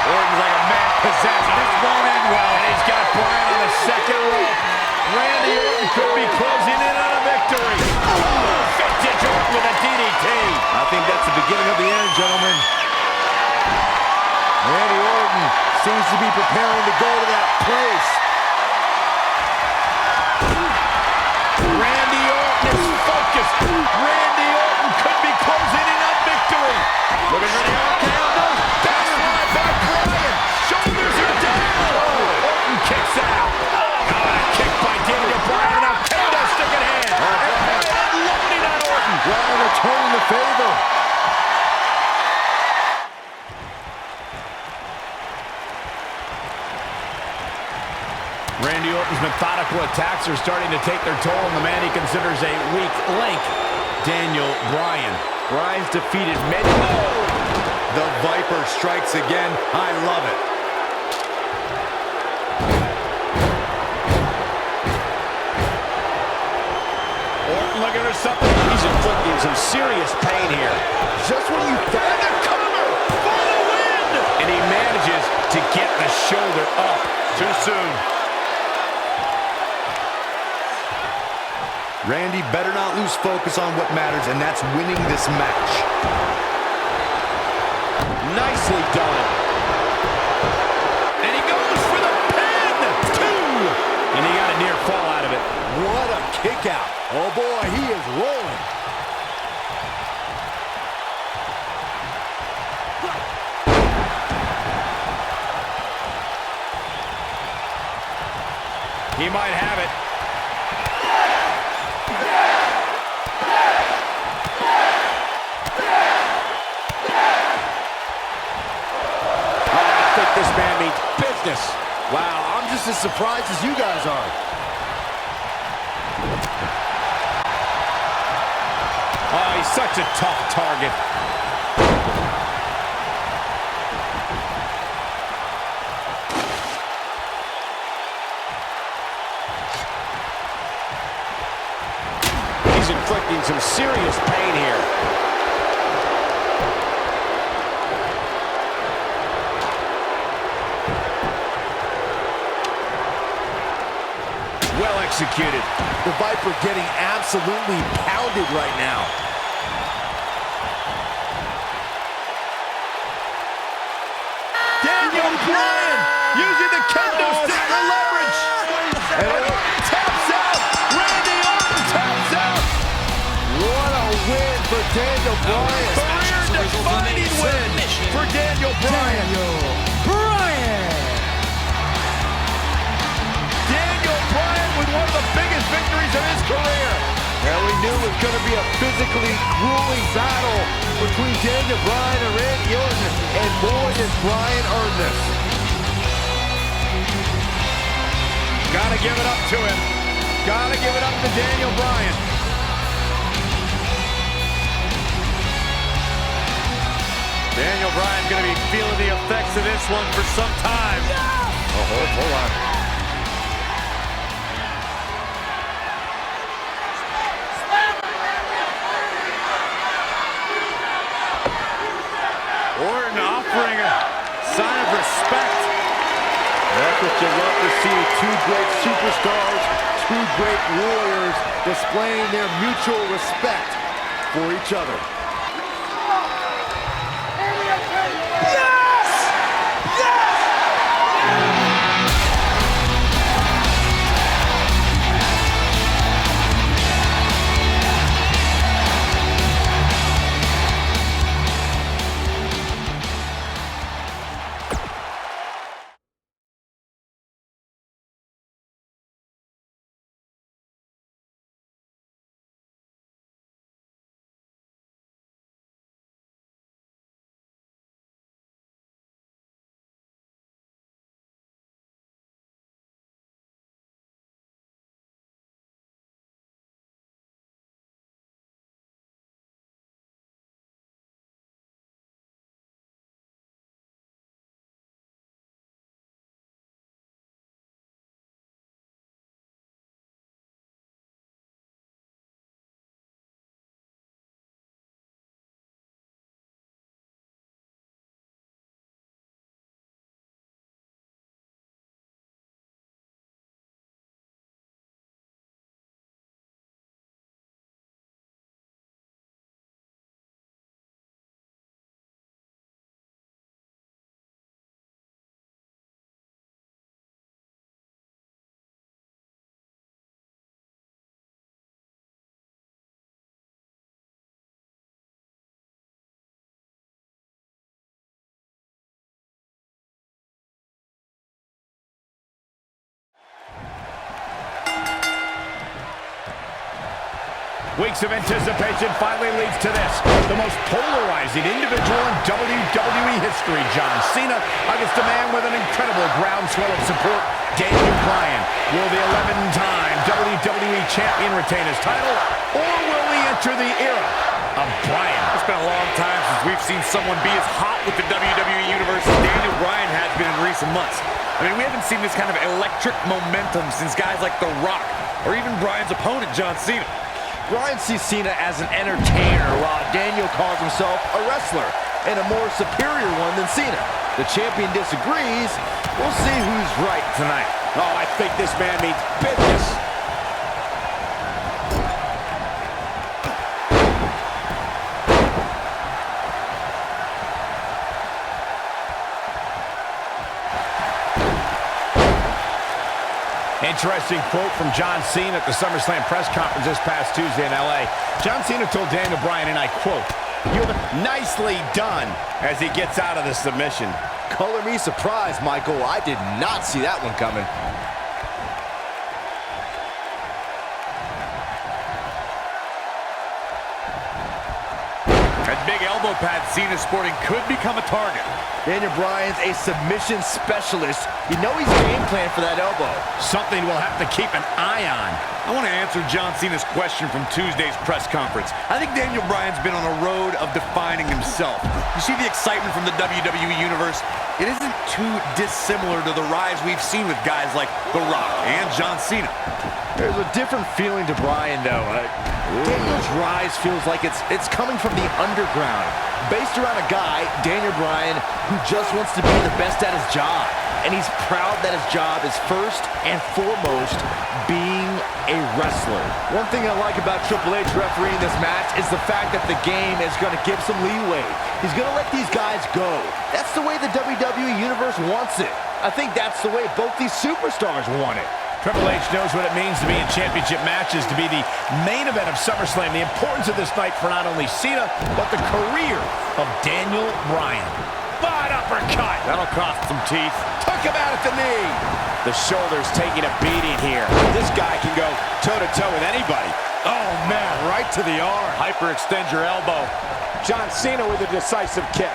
Orton's like a man possessed. This won't end well. And he's got Bryan on the second rope. Randy Orton could be closing in on a victory. Vintage Orton with a DDT. I think that's the beginning of the end, gentlemen. Randy Orton seems to be preparing to go to that place. Randy Orton is focused. Randy Orton could be closing in on victory. Looking for the RKO. Backslide by Bryan. Shoulders are down. Orton kicks out. Oh, and a kick by Daniel Bryan. And a kendo stick in hand. And Bryan unloading on Orton. Bryan returning the favor. Randy Orton's methodical attacks are starting to take their toll on the man he considers a weak link, Daniel Bryan. Bryan's defeated many. The Viper strikes again. I love it. Orton looking for something. He's inflicting some serious pain here. Just when you thought The cover for the win! And he manages to get the shoulder up too soon. Randy better not lose focus on what matters, and that's winning this match. Nicely done. And he goes for the pin! 2! And he got a near fall out of it. what a kick out. Oh boy, he is rolling. He might have it. I think this man means business. Wow, I'm just as surprised as you guys are. Oh, he's such a tough target. He's inflicting some serious pain here. Well executed. The Viper getting absolutely pounded right now. Daniel Bryan using the kendo stick for leverage. And taps out. Randy Orton taps out. What a win for Daniel Bryan. Career-defining win for Daniel Bryan. Daniel Bryan with one of the biggest victories of his career. And we knew it was going to be a physically grueling battle between Daniel Bryan and Randy Orton, and boy, did Bryan earn this. Gotta give it up to him. Gotta give it up to Daniel Bryan. Daniel Bryan's going to be feeling the effects of this one for some time. Oh, hold on. Orton offering a sign of respect. That's what you love to see. Two great superstars, two great warriors displaying their mutual respect for each other. Weeks of anticipation finally leads to this. The most polarizing individual in WWE history, John Cena, against a man with an incredible groundswell of support, Daniel Bryan. Will the 11-time WWE Champion retain his title, or will we enter the era of Bryan? It's been a long time since we've seen someone be as hot with the WWE Universe as Daniel Bryan has been in recent months. I mean, we haven't seen this kind of electric momentum since guys like The Rock, or even Bryan's opponent, John Cena. Bryan sees Cena as an entertainer, while Daniel calls himself a wrestler, and a more superior one than Cena. The champion disagrees. We'll see who's right tonight. Oh, I think this man means business. Interesting quote from John Cena at the SummerSlam press conference this past Tuesday in L.A. John Cena told Daniel Bryan, and I quote, "You're nicely done," as he gets out of the submission. Color me surprised, Michael. I did not see that one coming. That big elbow pad Cena sporting could become a target. Daniel Bryan's a submission specialist. You know he's game plan for that elbow. Something we'll have to keep an eye on. I want to answer John Cena's question from Tuesday's press conference. I think Daniel Bryan's been on a road of defining himself. You see the excitement from the WWE Universe? It isn't too dissimilar to the rise we've seen with guys like The Rock and John Cena. There's a different feeling to Bryan, though. Daniel's rise feels like it's coming from the underground, based around a guy, Daniel Bryan, who just wants to be the best at his job. And he's proud that his job is first and foremost being a wrestler. One thing I like about Triple H refereeing this match is the fact that the game is going to give some leeway. He's going to let these guys go. That's the way the WWE Universe wants it. I think that's the way both these superstars want it. Triple H knows what it means to be in championship matches, to be the main event of SummerSlam. The importance of this night for not only Cena, but the career of Daniel Bryan. Bad uppercut. That'll cost some teeth. Took him out at the knee. The shoulder's taking a beating here. This guy can go toe-to-toe with anybody. Oh, man, right to the arm. Hyperextend your elbow. John Cena with a decisive kick.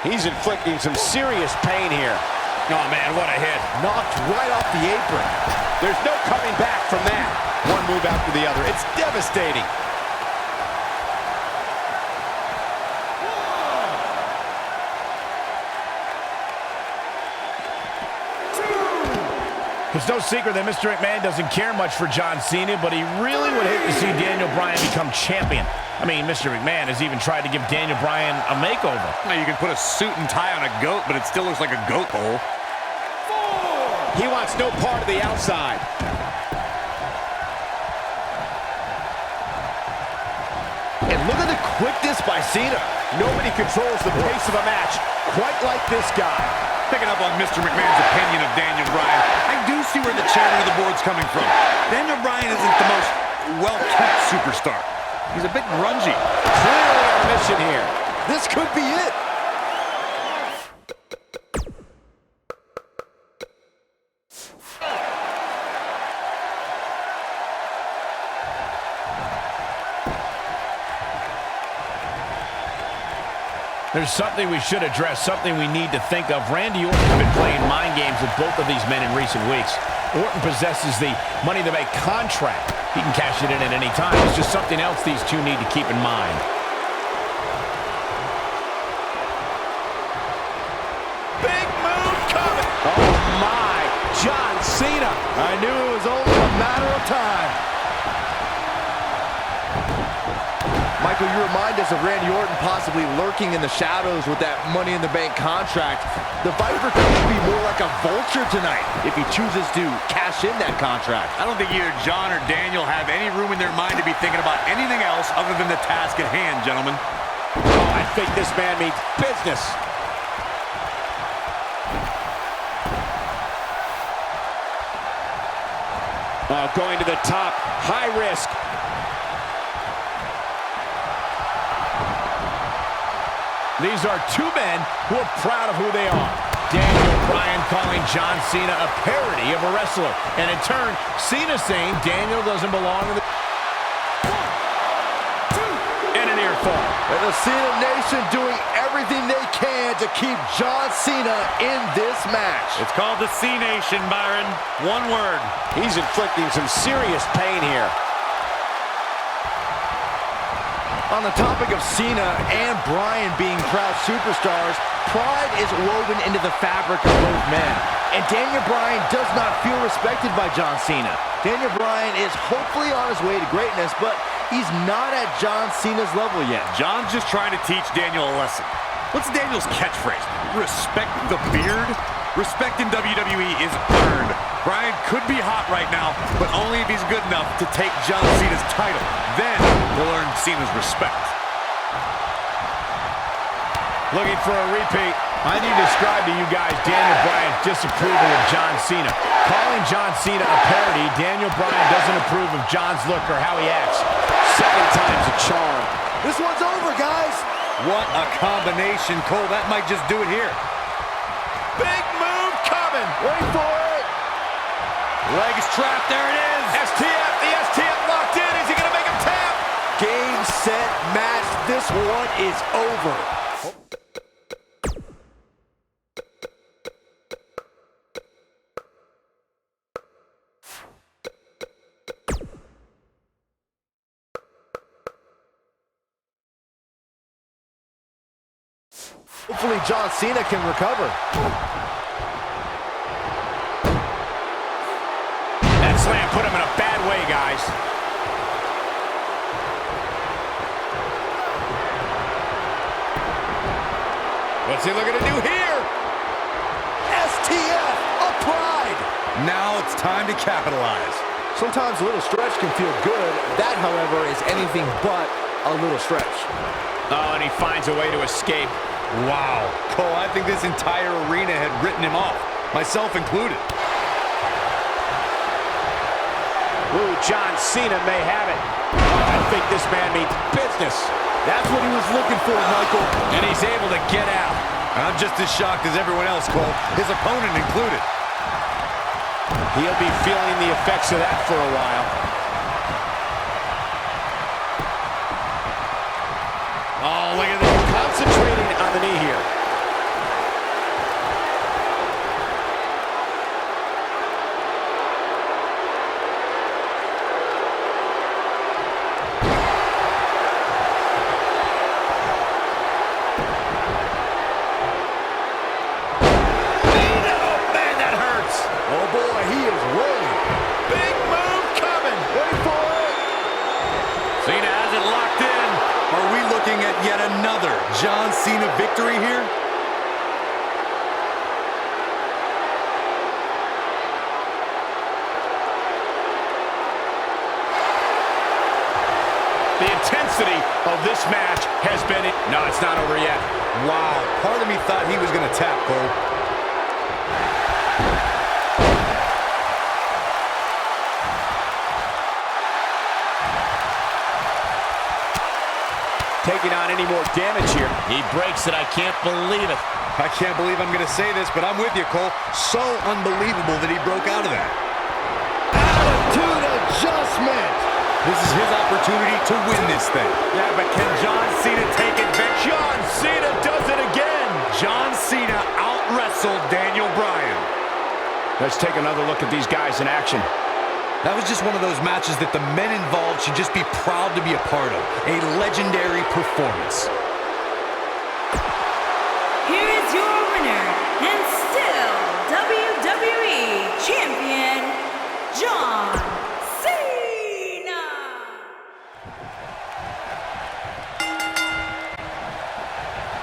He's inflicting some serious pain here. Oh, man, what a hit. Knocked right off the apron. There's no coming back from that. One move after the other. It's devastating. It's no secret that Mr. McMahon doesn't care much for John Cena, but he really would hate to see Daniel Bryan become champion. I mean, Mr. McMahon has even tried to give Daniel Bryan a makeover. Now, you can put a suit and tie on a goat, but it still looks like a goat bowl. He wants no part of the outside. And look at the quickness by Cena. Nobody controls the pace of a match quite like this guy. Picking up on Mr. McMahon's opinion of Daniel Bryan, I do see where the chairman of the board's coming from. Daniel Bryan isn't the most well-kept superstar. He's a bit grungy. Clearly on a mission here. This could be it. There's something we should address, something we need to think of. Randy Orton's been playing mind games with both of these men in recent weeks. Orton possesses the Money in the Bank contract. He can cash it in at any time. It's just something else these two need to keep in mind. Big move coming. Oh, my. John Cena. I knew it was only a matter of time. Michael, you remind us of Randy Orton possibly lurking in the shadows with that Money in the Bank contract. The Viper could be more like a vulture tonight if he chooses to cash in that contract. I don't think either John or Daniel have any room in their mind to be thinking about anything else other than the task at hand, gentlemen. Oh, I think this man means business. Oh, going to the top. High risk. These are two men who are proud of who they are. Daniel Bryan calling John Cena a parody of a wrestler. And in turn, Cena saying Daniel doesn't belong in the... And an ear fall. And the Cena Nation doing everything they can to keep John Cena in this match. It's called the C Nation, Byron. One word. He's inflicting some serious pain here. On the topic of Cena and Bryan being proud superstars, pride is woven into the fabric of both men. And Daniel Bryan does not feel respected by John Cena. Daniel Bryan is hopefully on his way to greatness, but he's not at John Cena's level yet. John's just trying to teach Daniel a lesson. What's Daniel's catchphrase? Respect the beard? Respect in WWE is earned. Bryan could be hot right now, but only if he's good enough to take John Cena's title. Then he'll earn Cena's respect. Looking for a repeat. I need to describe to you guys Daniel Bryan's disapproval of John Cena. Calling John Cena a parody, Daniel Bryan doesn't approve of John's look or how he acts. Second time's a charm. This one's over, guys. What a combination, Cole. That might just do it here. Big move coming. Wait for it. Legs trapped. There it is. STF. The STF locked in. Is he going to make him tap? Game, set, match. this one is over. Hopefully John Cena can recover. That slam put him in a bad way, guys. What's he looking to do here? STF applied. Now it's time to capitalize. Sometimes a little stretch can feel good. That, however, is anything but a little stretch. Oh, and he finds a way to escape. Wow. Cole, I think this entire arena had written him off, myself included. Ooh, John Cena may have it. I think this man means business. That's what he was looking for, Michael. And he's able to get out. I'm just as shocked as everyone else, Cole, his opponent included. He'll be feeling the effects of that for a while. Oh, look at this. Concentrating on the knee here. Man, that hurts. Oh boy, he is rolling. Big move coming. Wait for it. Cena has it locked in. Are we looking at yet another John Cena victory here? The intensity of this match has been... No, it's not over yet. Wow, part of me thought he was going to tap, Cole. Taking on any more damage here. He breaks it. I can't believe it. I can't believe I'm going to say this, but I'm with you, Cole. So unbelievable that he broke out of that. Attitude adjustment. This is his opportunity to win this thing. Yeah, but can John Cena take advantage? John Cena does it again. John Cena out-wrestled Daniel Bryan. Let's take another look at these guys in action. That was just one of those matches that the men involved should just be proud to be a part of. A legendary performance. Here is your winner, and still WWE Champion, John Cena!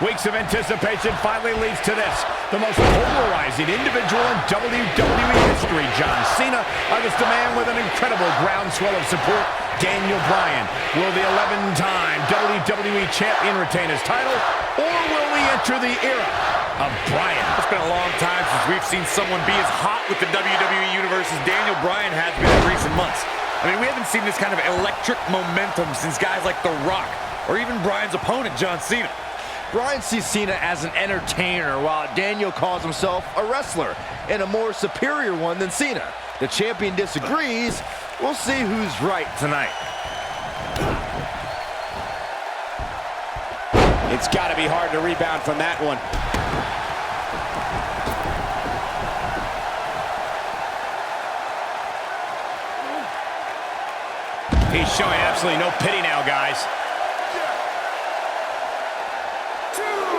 Weeks of anticipation finally leads to this. The most polarizing individual in WWE history, John Cena, against a man with an incredible groundswell of support, Daniel Bryan. Will the 11-time WWE Champion retain his title, or will we enter the era of Bryan? It's been a long time since we've seen someone be as hot with the WWE Universe as Daniel Bryan has been in recent months. I mean, we haven't seen this kind of electric momentum since guys like The Rock, or even Bryan's opponent, John Cena. Bryan sees Cena as an entertainer, while Daniel calls himself a wrestler, and a more superior one than Cena. The champion disagrees. We'll see who's right tonight. It's got to be hard to rebound from that one. He's showing absolutely no pity now, guys.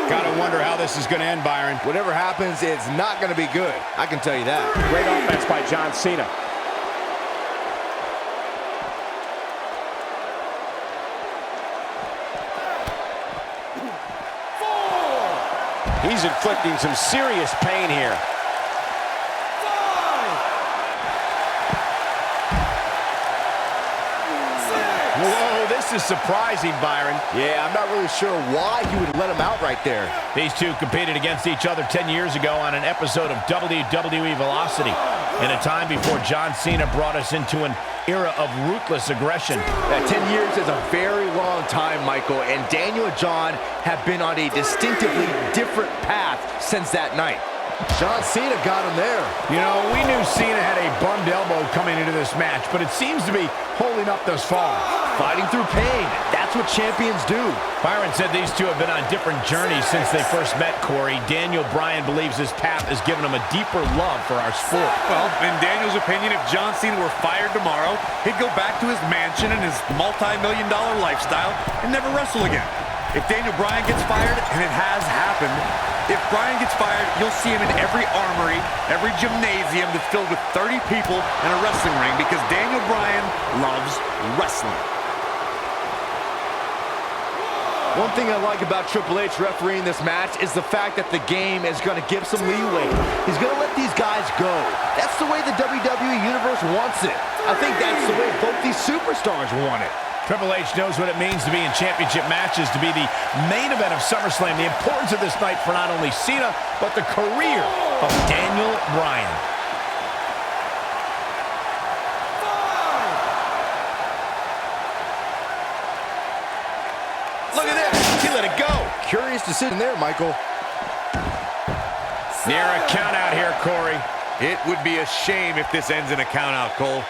Gotta wonder how this is gonna end, Byron. Whatever happens, it's not going to be good. I can tell you that. Great offense by John Cena. He's inflicting some serious pain here. Whoa, this is surprising, Byron. Yeah, I'm not really sure why he would let him out right there. These two competed against each other 10 years ago on an episode of WWE Velocity, in a time before John Cena brought us into an era of ruthless aggression. That 10 years is a very long time, Michael, and Daniel and John have been on a distinctively different path since that night. John Cena got him there. You know, we knew Cena had a bummed elbow coming into this match, but it seems to be holding up thus far. Fighting through pain. That's what champions do. Byron said these two have been on different journeys since they first met, Corey. Daniel Bryan believes his path has given him a deeper love for our sport. Well, in Daniel's opinion, if John Cena were fired tomorrow, he'd go back to his mansion and his multi-million-dollar lifestyle and never wrestle again. If Daniel Bryan gets fired, and it has happened, if Bryan gets fired, you'll see him in every armory, every gymnasium that's filled with 30 people in a wrestling ring because Daniel Bryan loves wrestling. One thing I like about Triple H refereeing this match is the fact that the game is going to give some leeway. He's going to let these guys go. That's the way the WWE Universe wants it. I think that's the way both these superstars want it. Triple H knows what it means to be in championship matches, to be the main event of SummerSlam. The importance of this night for not only Cena, but the career of Daniel Bryan. Look at this. He let it go. Curious decision there, Michael. Near a count out here, Corey. It would be a shame if this ends in a count out, Cole.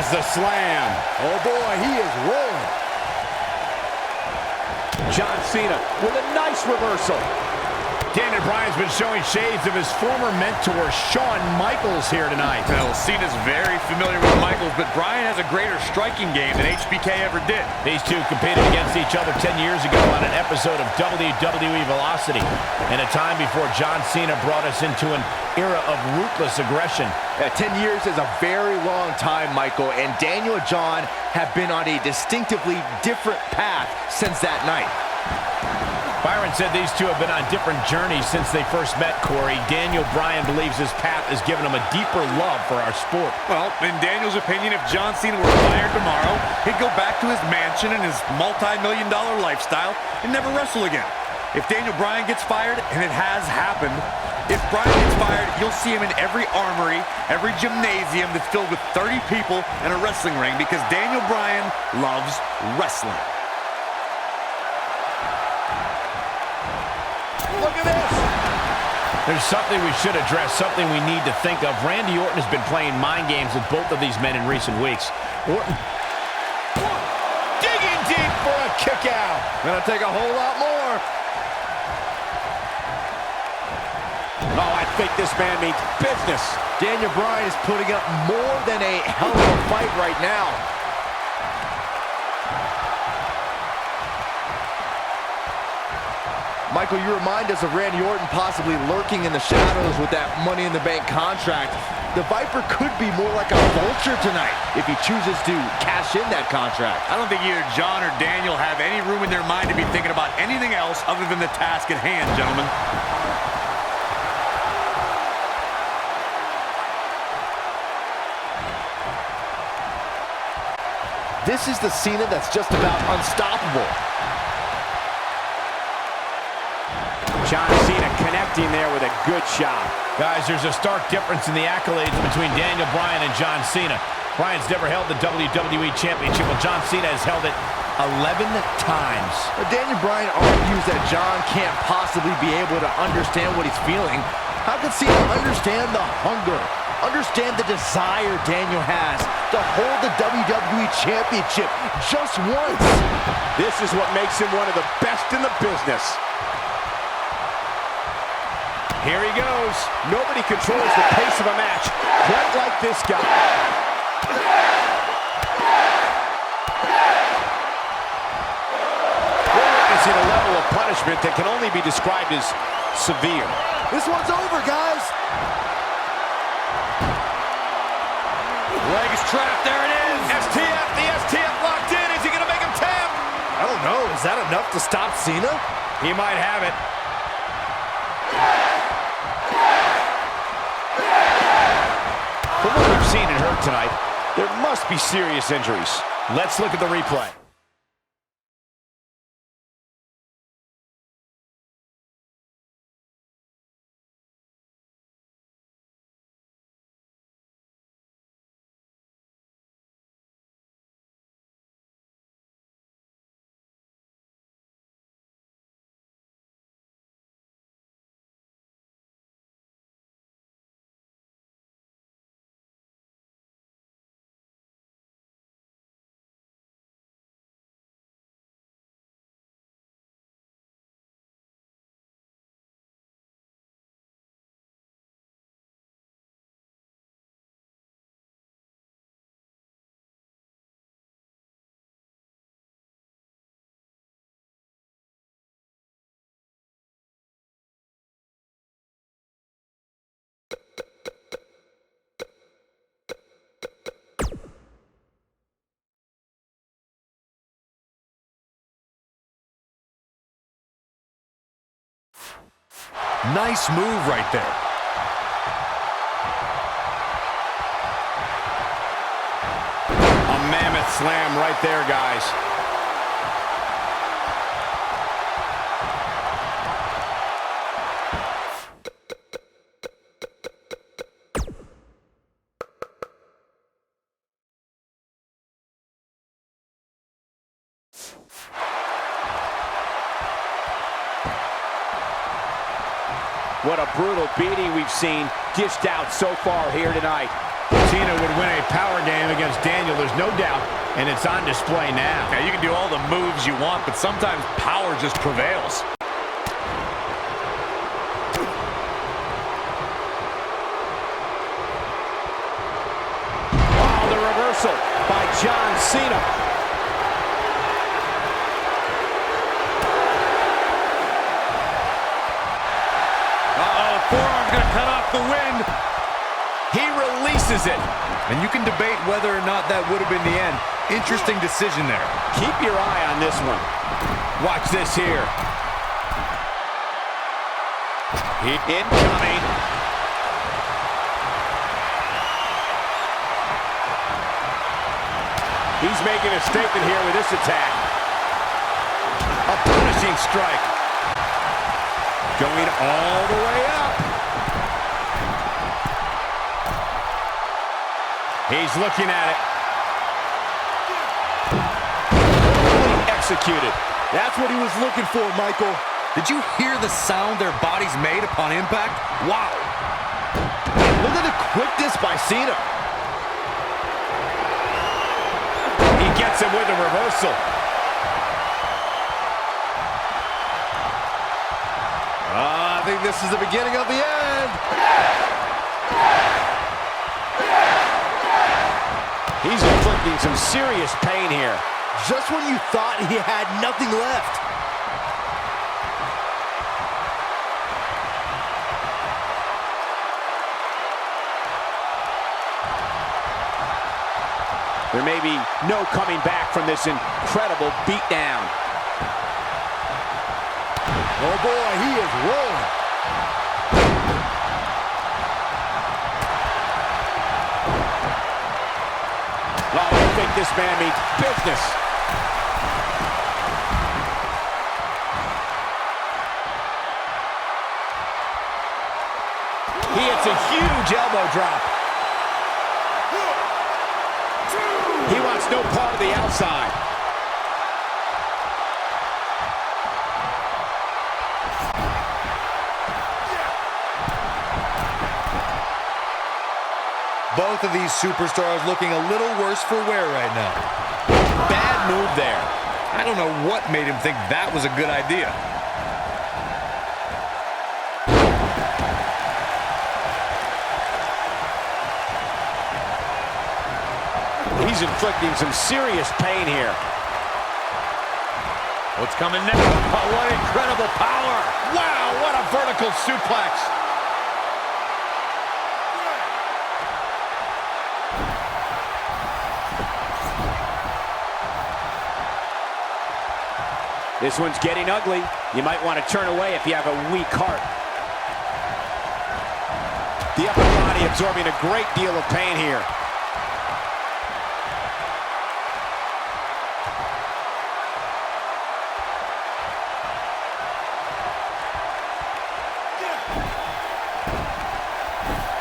The slam. Oh boy, he is rolling. John Cena with a nice reversal. Daniel Bryan's been showing shades of his former mentor, Shawn Michaels, here tonight. Well, Cena's very familiar with Michaels, but Bryan has a greater striking game than HBK ever did. These two competed against each other 10 years ago on an episode of WWE Velocity, in a time before John Cena brought us into an era of ruthless aggression. 10 years is a very long time, Michael, and Daniel and John have been on a distinctively different path since that night. Byron said these two have been on different journeys since they first met, Corey. Daniel Bryan believes his path has given him a deeper love for our sport. Well, in Daniel's opinion, if John Cena were fired tomorrow, he'd go back to his mansion and his multi-million-dollar lifestyle and never wrestle again. If Daniel Bryan gets fired, and it has happened, if Bryan gets fired, you'll see him in every armory, every gymnasium that's filled with 30 people in a wrestling ring because Daniel Bryan loves wrestling. Look at this! There's something we should address, something we need to think of. Randy Orton has been playing mind games with both of these men in recent weeks. Orton digging deep for a kick out. Gonna take a whole lot more. Oh, I think this man means business. Daniel Bryan is putting up more than a hell of a fight right now. Michael, you remind us of Randy Orton possibly lurking in the shadows with that Money in the Bank contract. The Viper could be more like a vulture tonight if he chooses to cash in that contract. I don't think either John or Daniel have any room in their mind to be thinking about anything else other than the task at hand, gentlemen. This is the Cena that's just about unstoppable. John Cena connecting there with a good shot. Guys, there's a stark difference in the accolades between Daniel Bryan and John Cena. Bryan's never held the WWE Championship, while John Cena has held it 11 times. Daniel Bryan argues that John can't possibly be able to understand what he's feeling. How can Cena understand the hunger, understand the desire Daniel has to hold the WWE Championship just once? This is what makes him one of the best in the business. Here he goes. Nobody controls the pace of a match quite like this guy. We're witnessing a level of punishment that can only be described as severe. This one's over, guys. Leg is trapped. There it is. STF, the STF locked in. Is he going to make him tap? I don't know. Is that enough to stop Cena? He might have it. From what we've seen and heard tonight, there must be serious injuries. Let's look at the replay. Nice move right there. A mammoth slam right there, guys. What a brutal beating we've seen dished out so far here tonight. Cena would win a power game against Daniel, there's no doubt, and it's on display now. Now, you can do all the moves you want, but sometimes power just prevails. Oh, the reversal by John Cena. Forearm's gonna cut off the wind. He releases it. And you can debate whether or not that would have been the end. Interesting decision there. Keep your eye on this one. Watch this here. Incoming. He's making a statement here with this attack. A punishing strike. Going all the way up. He's looking at it. Fully executed. That's what he was looking for, Michael. Did you hear the sound their bodies made upon impact? Wow. Look at the quickness by Cena. He gets him with a reversal. I think this is the beginning of the end. He's inflicting some serious pain here. Just when you thought he had nothing left. There may be no coming back from this incredible beatdown. Oh boy, he is rolling. Oh, I think this man means business. He hits a huge elbow drop. He wants no part of the outside. Both of these superstars looking a little worse for wear right now. Bad move there. I don't know what made him think that was a good idea. He's inflicting some serious pain here. What's coming next? Oh, what incredible power! Wow, what a vertical suplex. This one's getting ugly. You might want to turn away if you have a weak heart. The upper body absorbing a great deal of pain here.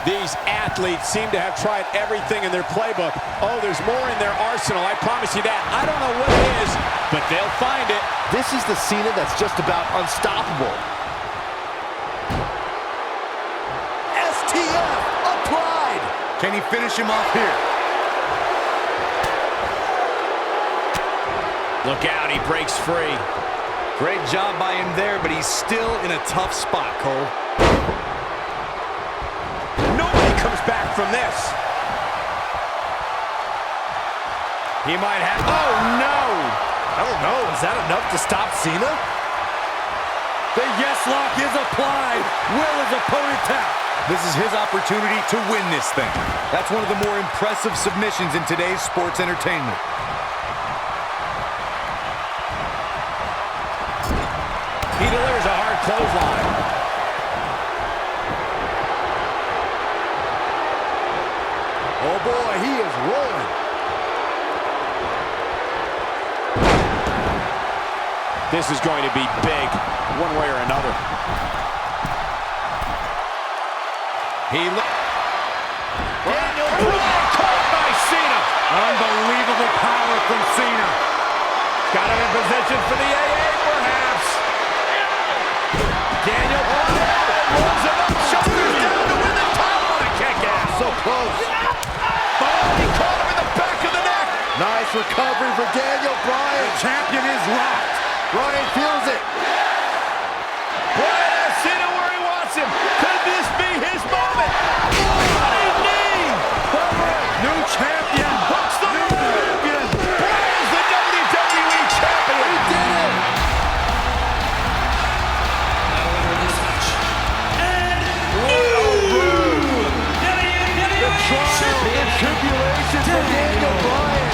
These athletes seem to have tried everything in their playbook. Oh, there's more in their arsenal, I promise you that. I don't know what it is, but they'll find it. This is the Cena that's just about unstoppable. STF applied. Can he finish him off here? Look out, he breaks free. Great job by him there, but he's still in a tough spot, Cole. Nobody comes back from this. He might have... Oh, no! I don't know. Is that enough to stop Cena? The yes lock is applied. Will his opponent tap? This is his opportunity to win this thing. That's one of the more impressive submissions in today's sports entertainment. He delivers a hard clothesline. Oh boy, he is rolling. This is going to be big, one way or another. Daniel Bryan caught by Cena. Unbelievable power from Cena. Got him in position for the AA, perhaps. Daniel Bryan rolls him up, shoulders down to win the title on a kick out. So close. Oh, he caught him in the back of the neck. Nice recovery for Daniel Bryan. The champion is rocked. Bryan feels it. Bryan has Cena where he wants him. Could this be his moment? Running knee. New champion. Hooks the champion. Bryan's the WWE champion. He did it. Tribulation for Daniel Bryan.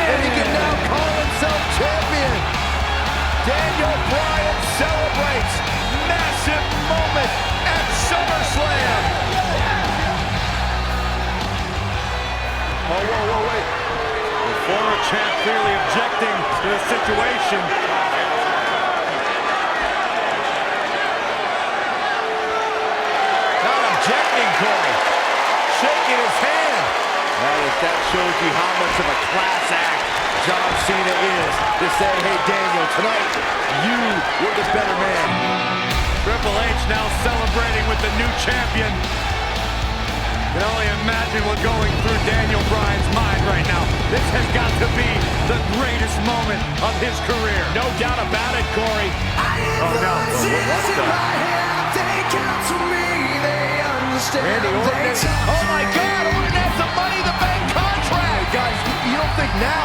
And he can now call himself champion. Daniel Bryan celebrates massive moment at SummerSlam. Oh, whoa, wait. The former champ clearly objecting to the situation. Not objecting, Corey. Shaking his hand. That shows you how much of a class act John Cena is to say, hey, Daniel, tonight you were the better man. Triple H now celebrating with the new champion. Can only imagine what's going through Daniel Bryan's mind right now. This has got to be the greatest moment of his career. No doubt about it, Corey. Oh, no. What's the... Randy Orton. Oh, my God. Orton has the Money in the Bank contract. Hey, guys, you don't think now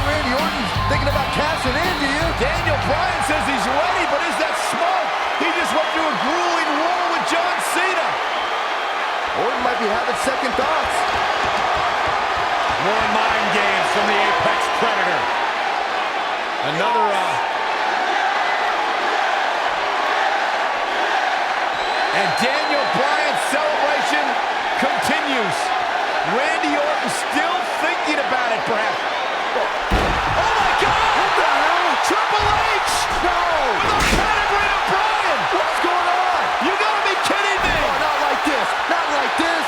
Randy Orton's thinking about cashing in, do you? Daniel Bryan says he's ready, but is that smoke? He just went through a grueling war with John Cena. Orton might be having second thoughts. More mind games from the Apex Predator. Another, And Daniel Bryan's celebration continues. Randy Orton still thinking about it, perhaps. Oh, my God! What the hell? Triple H! No! With a pedigree of Bryan! What's going on? You gotta be kidding me! Oh, not like this. Not like this.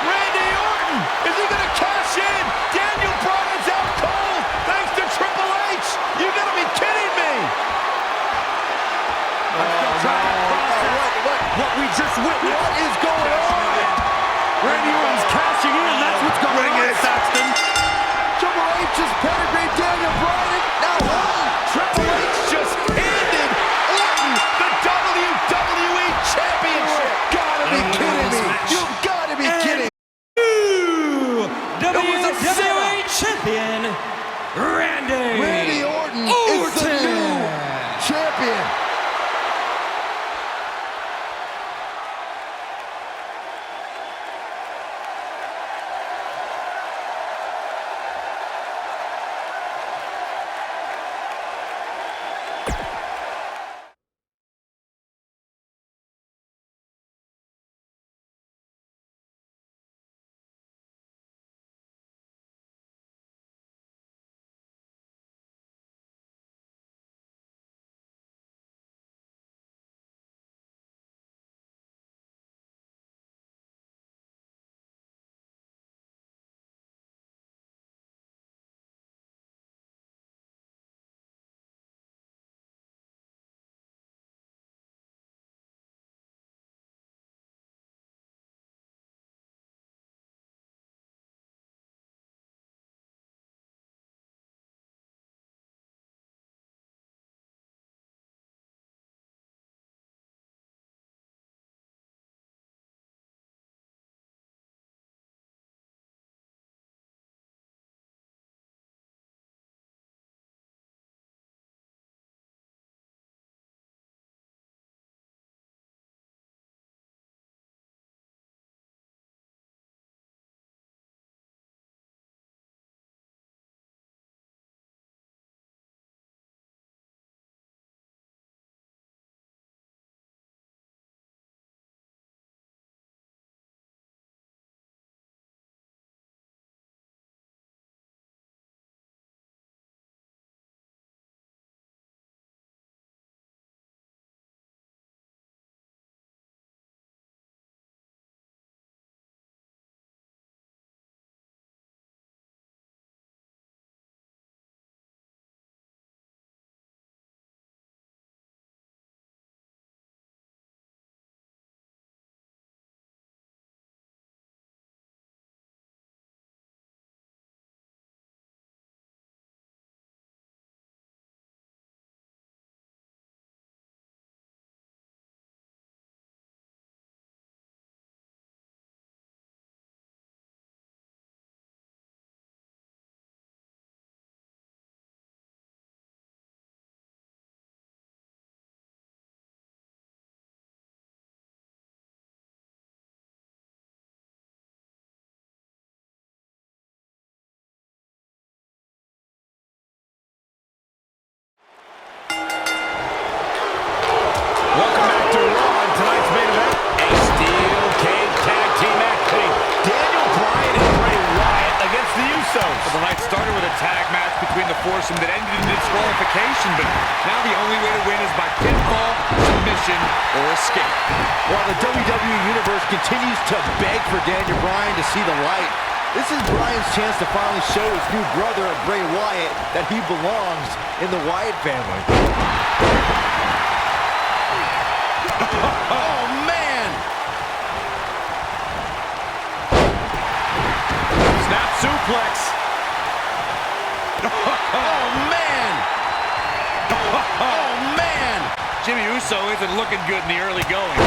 Randy Orton! Is he gonna cash in? Daniel Bryan's out cold thanks to Triple H! You gotta be kidding me! What we just witnessed. What is going on? Randy Orton's cashing in. That's what's going on, Saxton. Triple H just pedigreed Daniel Bryan. Now Orton. Triple H just handed Orton the WWE Championship! Gotta be kidding me. You've gotta be kidding. WWE Champion, Randy Orton is the new champion. position, but now the only way to win is by pinfall, submission, or escape. While the WWE Universe continues to beg for Daniel Bryan to see the light, this is Bryan's chance to finally show his new brother, Bray Wyatt, that he belongs in the Wyatt family. Oh, man! Snap suplex. Oh, man! Oh, man! Jimmy Uso isn't looking good in the early going.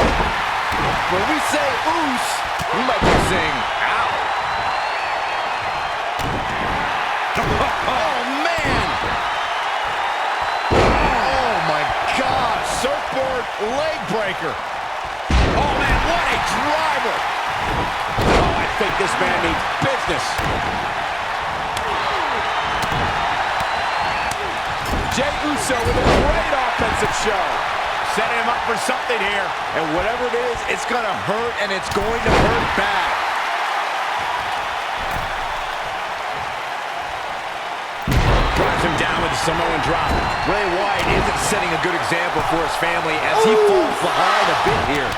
When we say oos, we might be saying ow. Oh, man! Oh, my God! Surfboard leg breaker. Oh, man, what a driver! Oh, I think this man needs business. Jey Uso with a great offensive show. Setting him up for something here. And whatever it is, it's gonna hurt, and it's going to hurt bad. Drops him down with a Samoan drop. Bray Wyatt isn't setting a good example for his family as he falls behind a bit here.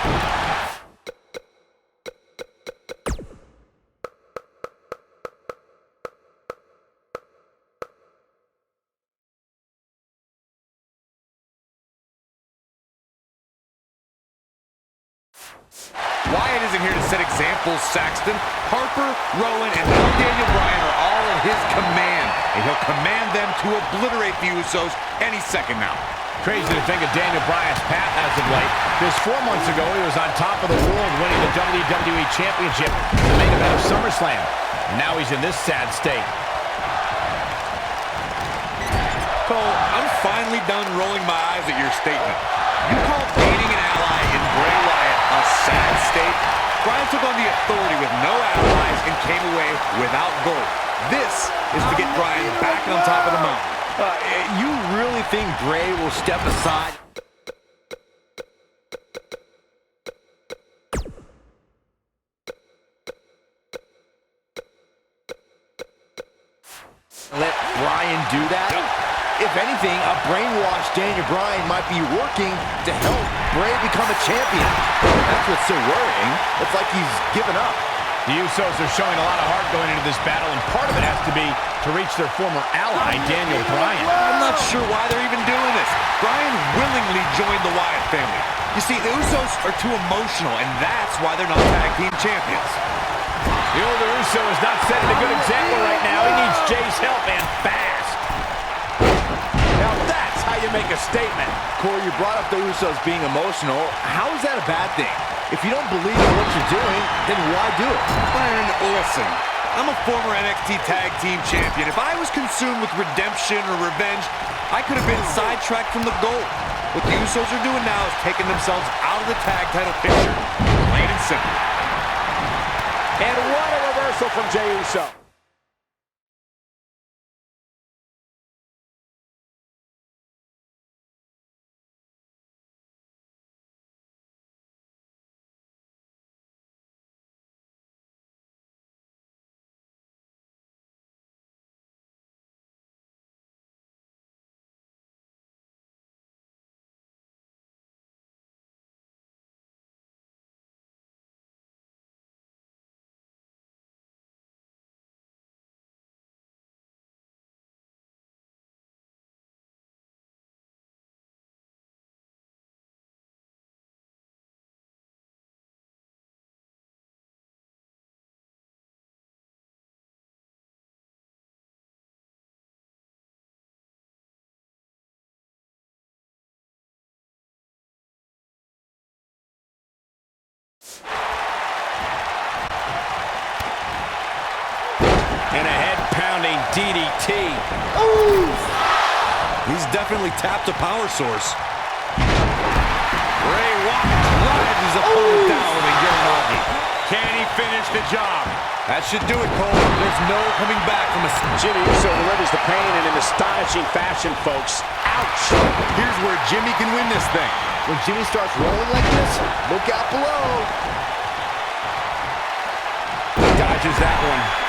Wyatt isn't here to set examples, Saxton. Harper, Rowan, and now Daniel Bryan are all in his command, and he'll command them to obliterate the Usos any second now. Crazy to think of Daniel Bryan's path as of late. Just 4 months ago, he was on top of the world, winning the WWE Championship, the main event of SummerSlam. And now he's in this sad state. Cole, I'm finally done rolling my eyes at your statement. You call gaining an ally in Bray Wyatt a sad state? Bryan took on the authority with no allies and came away without gold. This is to get Bryan back on top of the mountain. You really think Bray will step aside? Let Bryan do that? If anything, a brainwashed Daniel Bryan might be working to help Bray become a champion. That's what's so worrying. It's like he's given up. The Usos are showing a lot of heart going into this battle, and part of it has to be to reach their former ally, Daniel Bryan. I'm not sure why they're even doing this. Bryan willingly joined the Wyatt family. You see, the Usos are too emotional, and that's why they're not tag team champions. The older Uso is not setting a good example right now. He needs Jay's help, and fast. Now that's how you make a statement. Corey, you brought up the Usos being emotional. How is that a bad thing? If you don't believe in what you're doing, then why do it? Byron, listen. I'm a former NXT Tag Team Champion. If I was consumed with redemption or revenge, I could have been sidetracked from the goal. What the Usos are doing now is taking themselves out of the tag title picture. Plain and simple. And what a reversal from Jey Uso. And a head-pounding DDT. Ooh! He's definitely tapped a power source. Bray Wyatt drives his opponent down with a Uranagi. Can he finish the job? That should do it, Cole. There's no coming back from a... Jimmy Uso delivers the pain in an astonishing fashion, folks. Ouch! Here's where Jimmy can win this thing. When Jimmy starts rolling like this, look out below. Dodges that one.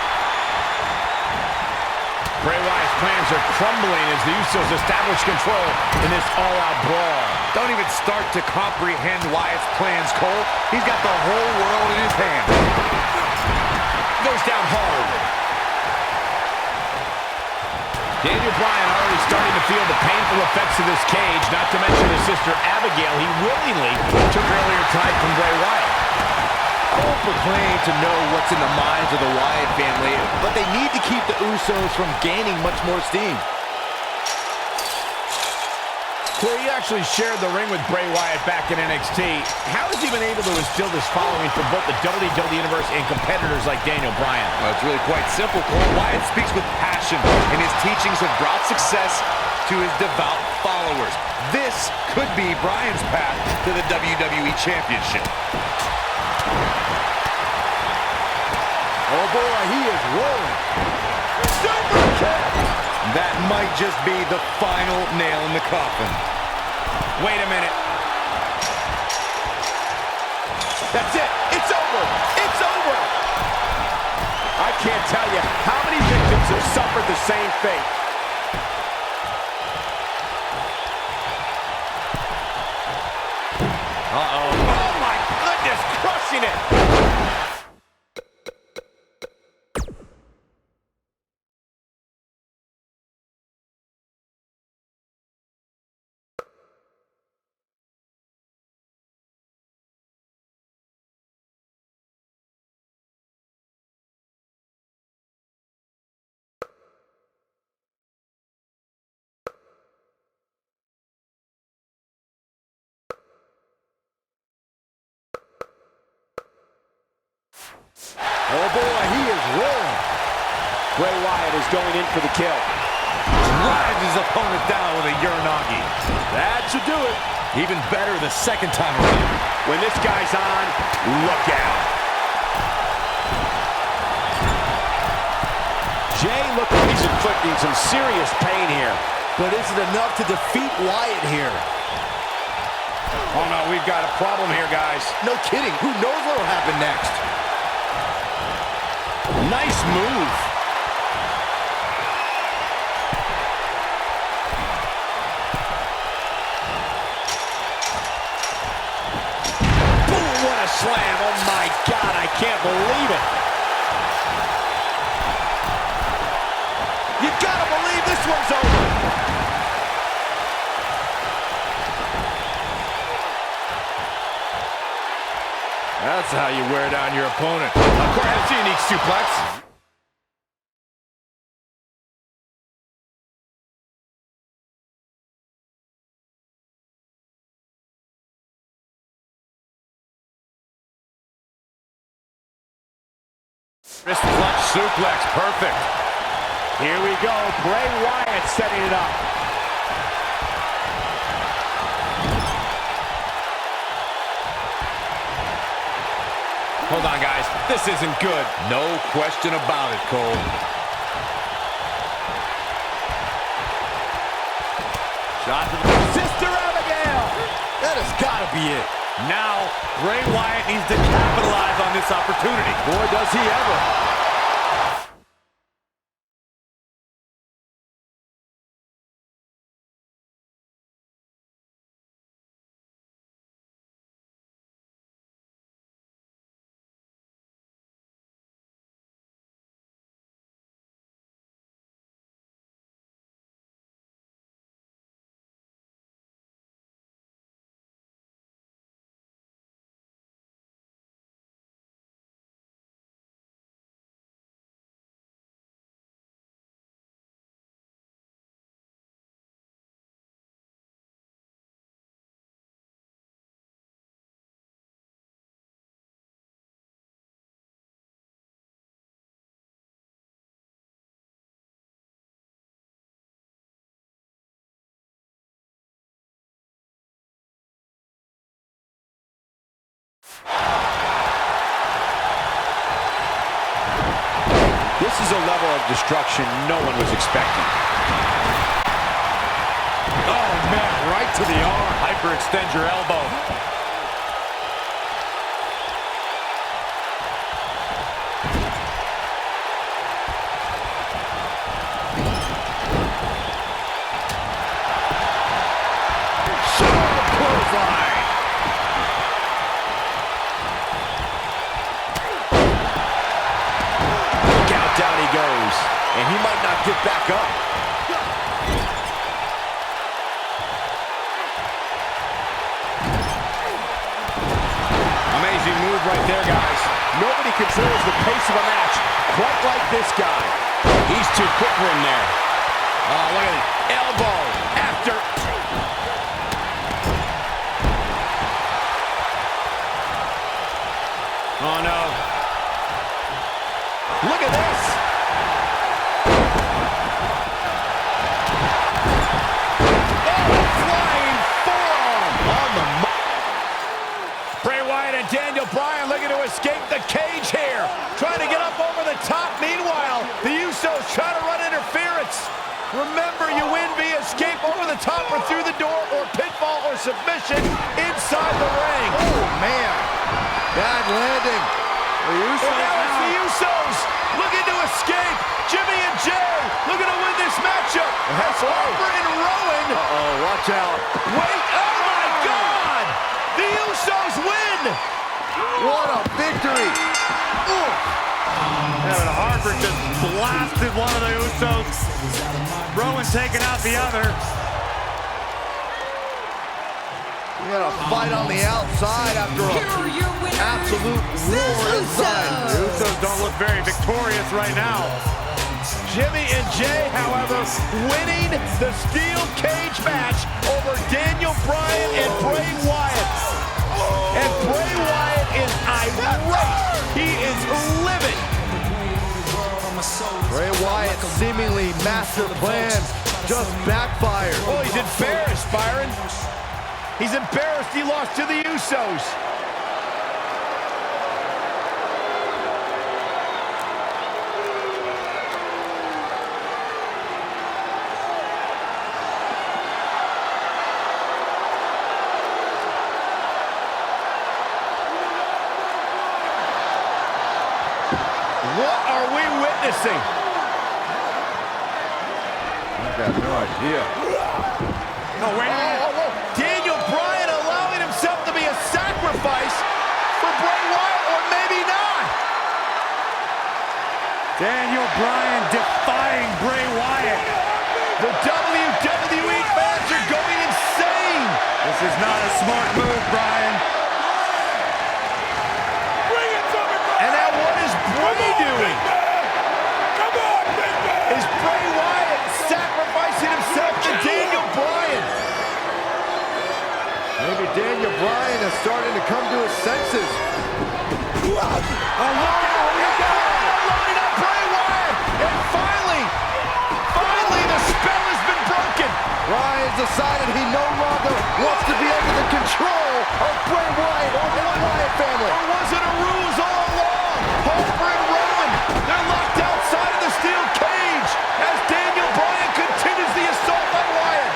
Bray Wyatt's plans are crumbling as the Usos establish control in this all-out brawl. Don't even start to comprehend Wyatt's plans, Cole. He's got the whole world in his hands. Goes down hard. Daniel Bryan already starting to feel the painful effects of this cage, not to mention his sister Abigail he willingly took earlier tonight from Bray Wyatt. I won't proclaim to know what's in the minds of the Wyatt family, but they need to keep the Usos from gaining much more steam. Corey, you actually shared the ring with Bray Wyatt back in NXT. How has he been able to instill this following for both the WWE Universe and competitors like Daniel Bryan? Well, it's really quite simple, Cole. Wyatt speaks with passion, and his teachings have brought success to his devout followers. This could be Bryan's path to the WWE Championship. Oh boy, he is rolling. Super kick! That might just be the final nail in the coffin. Wait a minute. That's it! It's over! It's over! I can't tell you how many victims have suffered the same fate. Uh-oh. Oh my goodness, crushing it! Oh boy, he is rolling. Bray Wyatt is going in for the kill. Drives his opponent down with a Uranagi. That should do it. Even better the second time around. When this guy's on, look out. Jay, look, he's inflicting some serious pain here. But is it enough to defeat Wyatt here? Oh no, we've got a problem here, guys. No kidding. Who knows what will happen next? Nice move. Boom, what a slam. Oh my God, I can't believe it. You gotta believe this one's over! That's how you wear down your opponent. Of course, that's a unique suplex. Wrist clutch suplex, perfect. Here we go. Bray Wyatt setting it up. Hold on, guys. This isn't good. No question about it, Cole. Shot to the sister Abigail! That has got to be it. Now, Bray Wyatt needs to capitalize on this opportunity. Boy, does he ever. This is a level of destruction no one was expecting. Oh, man, right to the arm. Hyperextend your elbow. he might not get back up. Amazing move right there, guys. Nobody controls the pace of a match quite like this guy. He's too quick for him there. Oh, look at it. Elbow after. Oh, no. Look at this. Oh, flying forearm on the Bray Wyatt and Daniel Bryan looking to escape the cage here. Trying to get up over the top. Meanwhile, the Usos trying to run interference. Remember, you win via escape over the top or through the door or pinfall or submission inside the ring. Oh, man. Bad landing. The Usos And now it's the Usos looking to escape. Jimmy and Jay looking to win this matchup. As Harper and Rowan. Uh-oh, watch out. Wait, oh my God! The Usos win! What a victory. And Harper just blasted one of the Usos. Rowan taking out the other. We got a fight on the outside after a absolute war inside. The Usos don't look very victorious right now. Jimmy and Jay, however, winning the steel cage match over Daniel Bryan and Bray Wyatt. And Bray Wyatt is irate. He is livid. Bray Wyatt seemingly master plans just backfired. Oh, he's embarrassed, Byron. He's embarrassed he lost to the Usos. What are we witnessing? I got no idea. No, wait. Daniel Bryan allowing himself to be a sacrifice for Bray Wyatt, or maybe not. Daniel Bryan defying Bray Wyatt. The WWE fans are going insane. This is not a smart move, Bryan. And now what is Bray doing? Come on, big man! Is Bray Wyatt sacrificing himself to Daniel Bryan? Maybe Daniel Bryan is starting to come to his senses. Oh, look out! Loading up Bray Wyatt! And finally, the spell has been broken. Bryan's decided he no longer wants to be under the control of Bray Wyatt or the Wyatt family. Or was it a ruse all along? Harper and Rowan, they're locked outside of the steel cage as Daniel Bryan continues the assault on Wyatt.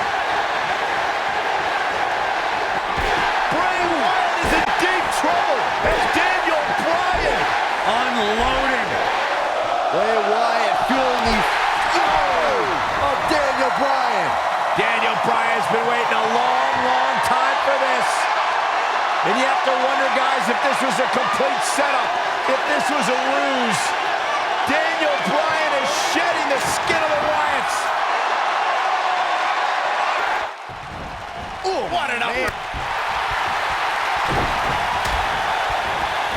Bray Wyatt is in deep trouble as Daniel Bryan Unloading. Bray Wyatt fueling the flow of Daniel Bryan. Daniel Bryan's been waiting a long time for this. And you have to wonder, guys, if this was a complete setup, if this was a ruse. Daniel Bryan is shedding the skin of the Wyatts. Ooh, what an upper.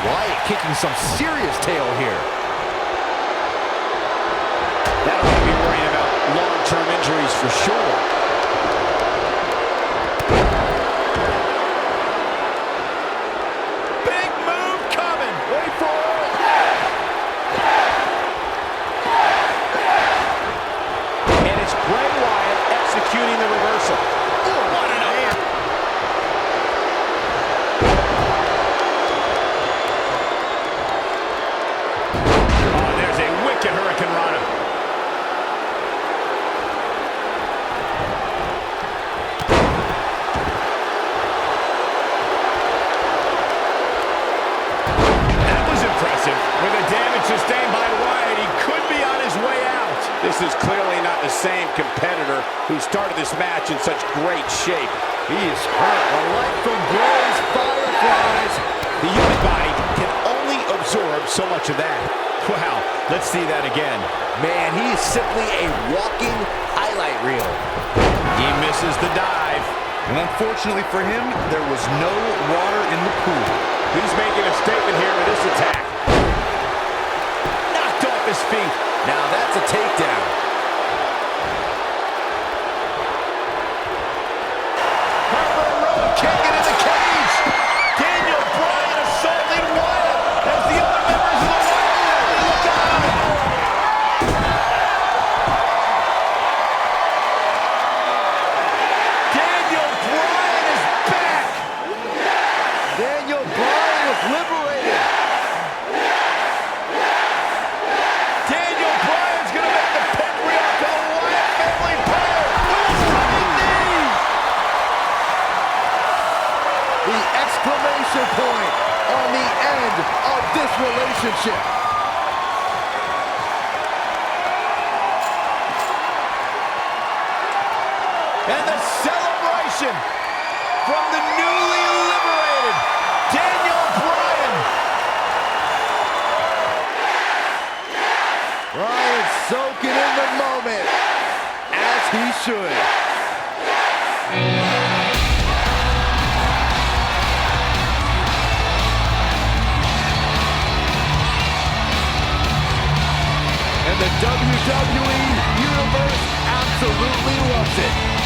Wyatt kicking some serious tail here. That'll have me worrying about long-term injuries for sure. Big move coming. Wait for it. And it's Bray Wyatt executing the reversal. Ooh, what an upper. Oh, there's a wicked Hurricane Rana. That was impressive. With the damage sustained by Wyatt, he could be on his way out. This is clearly not the same competitor who started this match in such great shape. He is hurt. A light from Bray's fireflies. The human body can only absorb so much of that. Wow, let's see that again. Man, he is simply a walking highlight reel. He misses the dive. And unfortunately for him, there was no water in the pool. He's making a statement here with this attack. Knocked off his feet. Now that's a takedown. Harper Road kicking in the cage. Daniel Bryan assaulting Wyatt as the other members of the Wyatt family look out. Daniel Bryan is back. Daniel Bryan is liberated. Daniel Bryan's going to make the patriarch of the Wyatt family pay. With a running knee. The exclamation point on the end of this relationship. And the celebration from the newly liberated Daniel Bryan. Bryan soaking in the moment, as he should. And the WWE Universe absolutely loves it.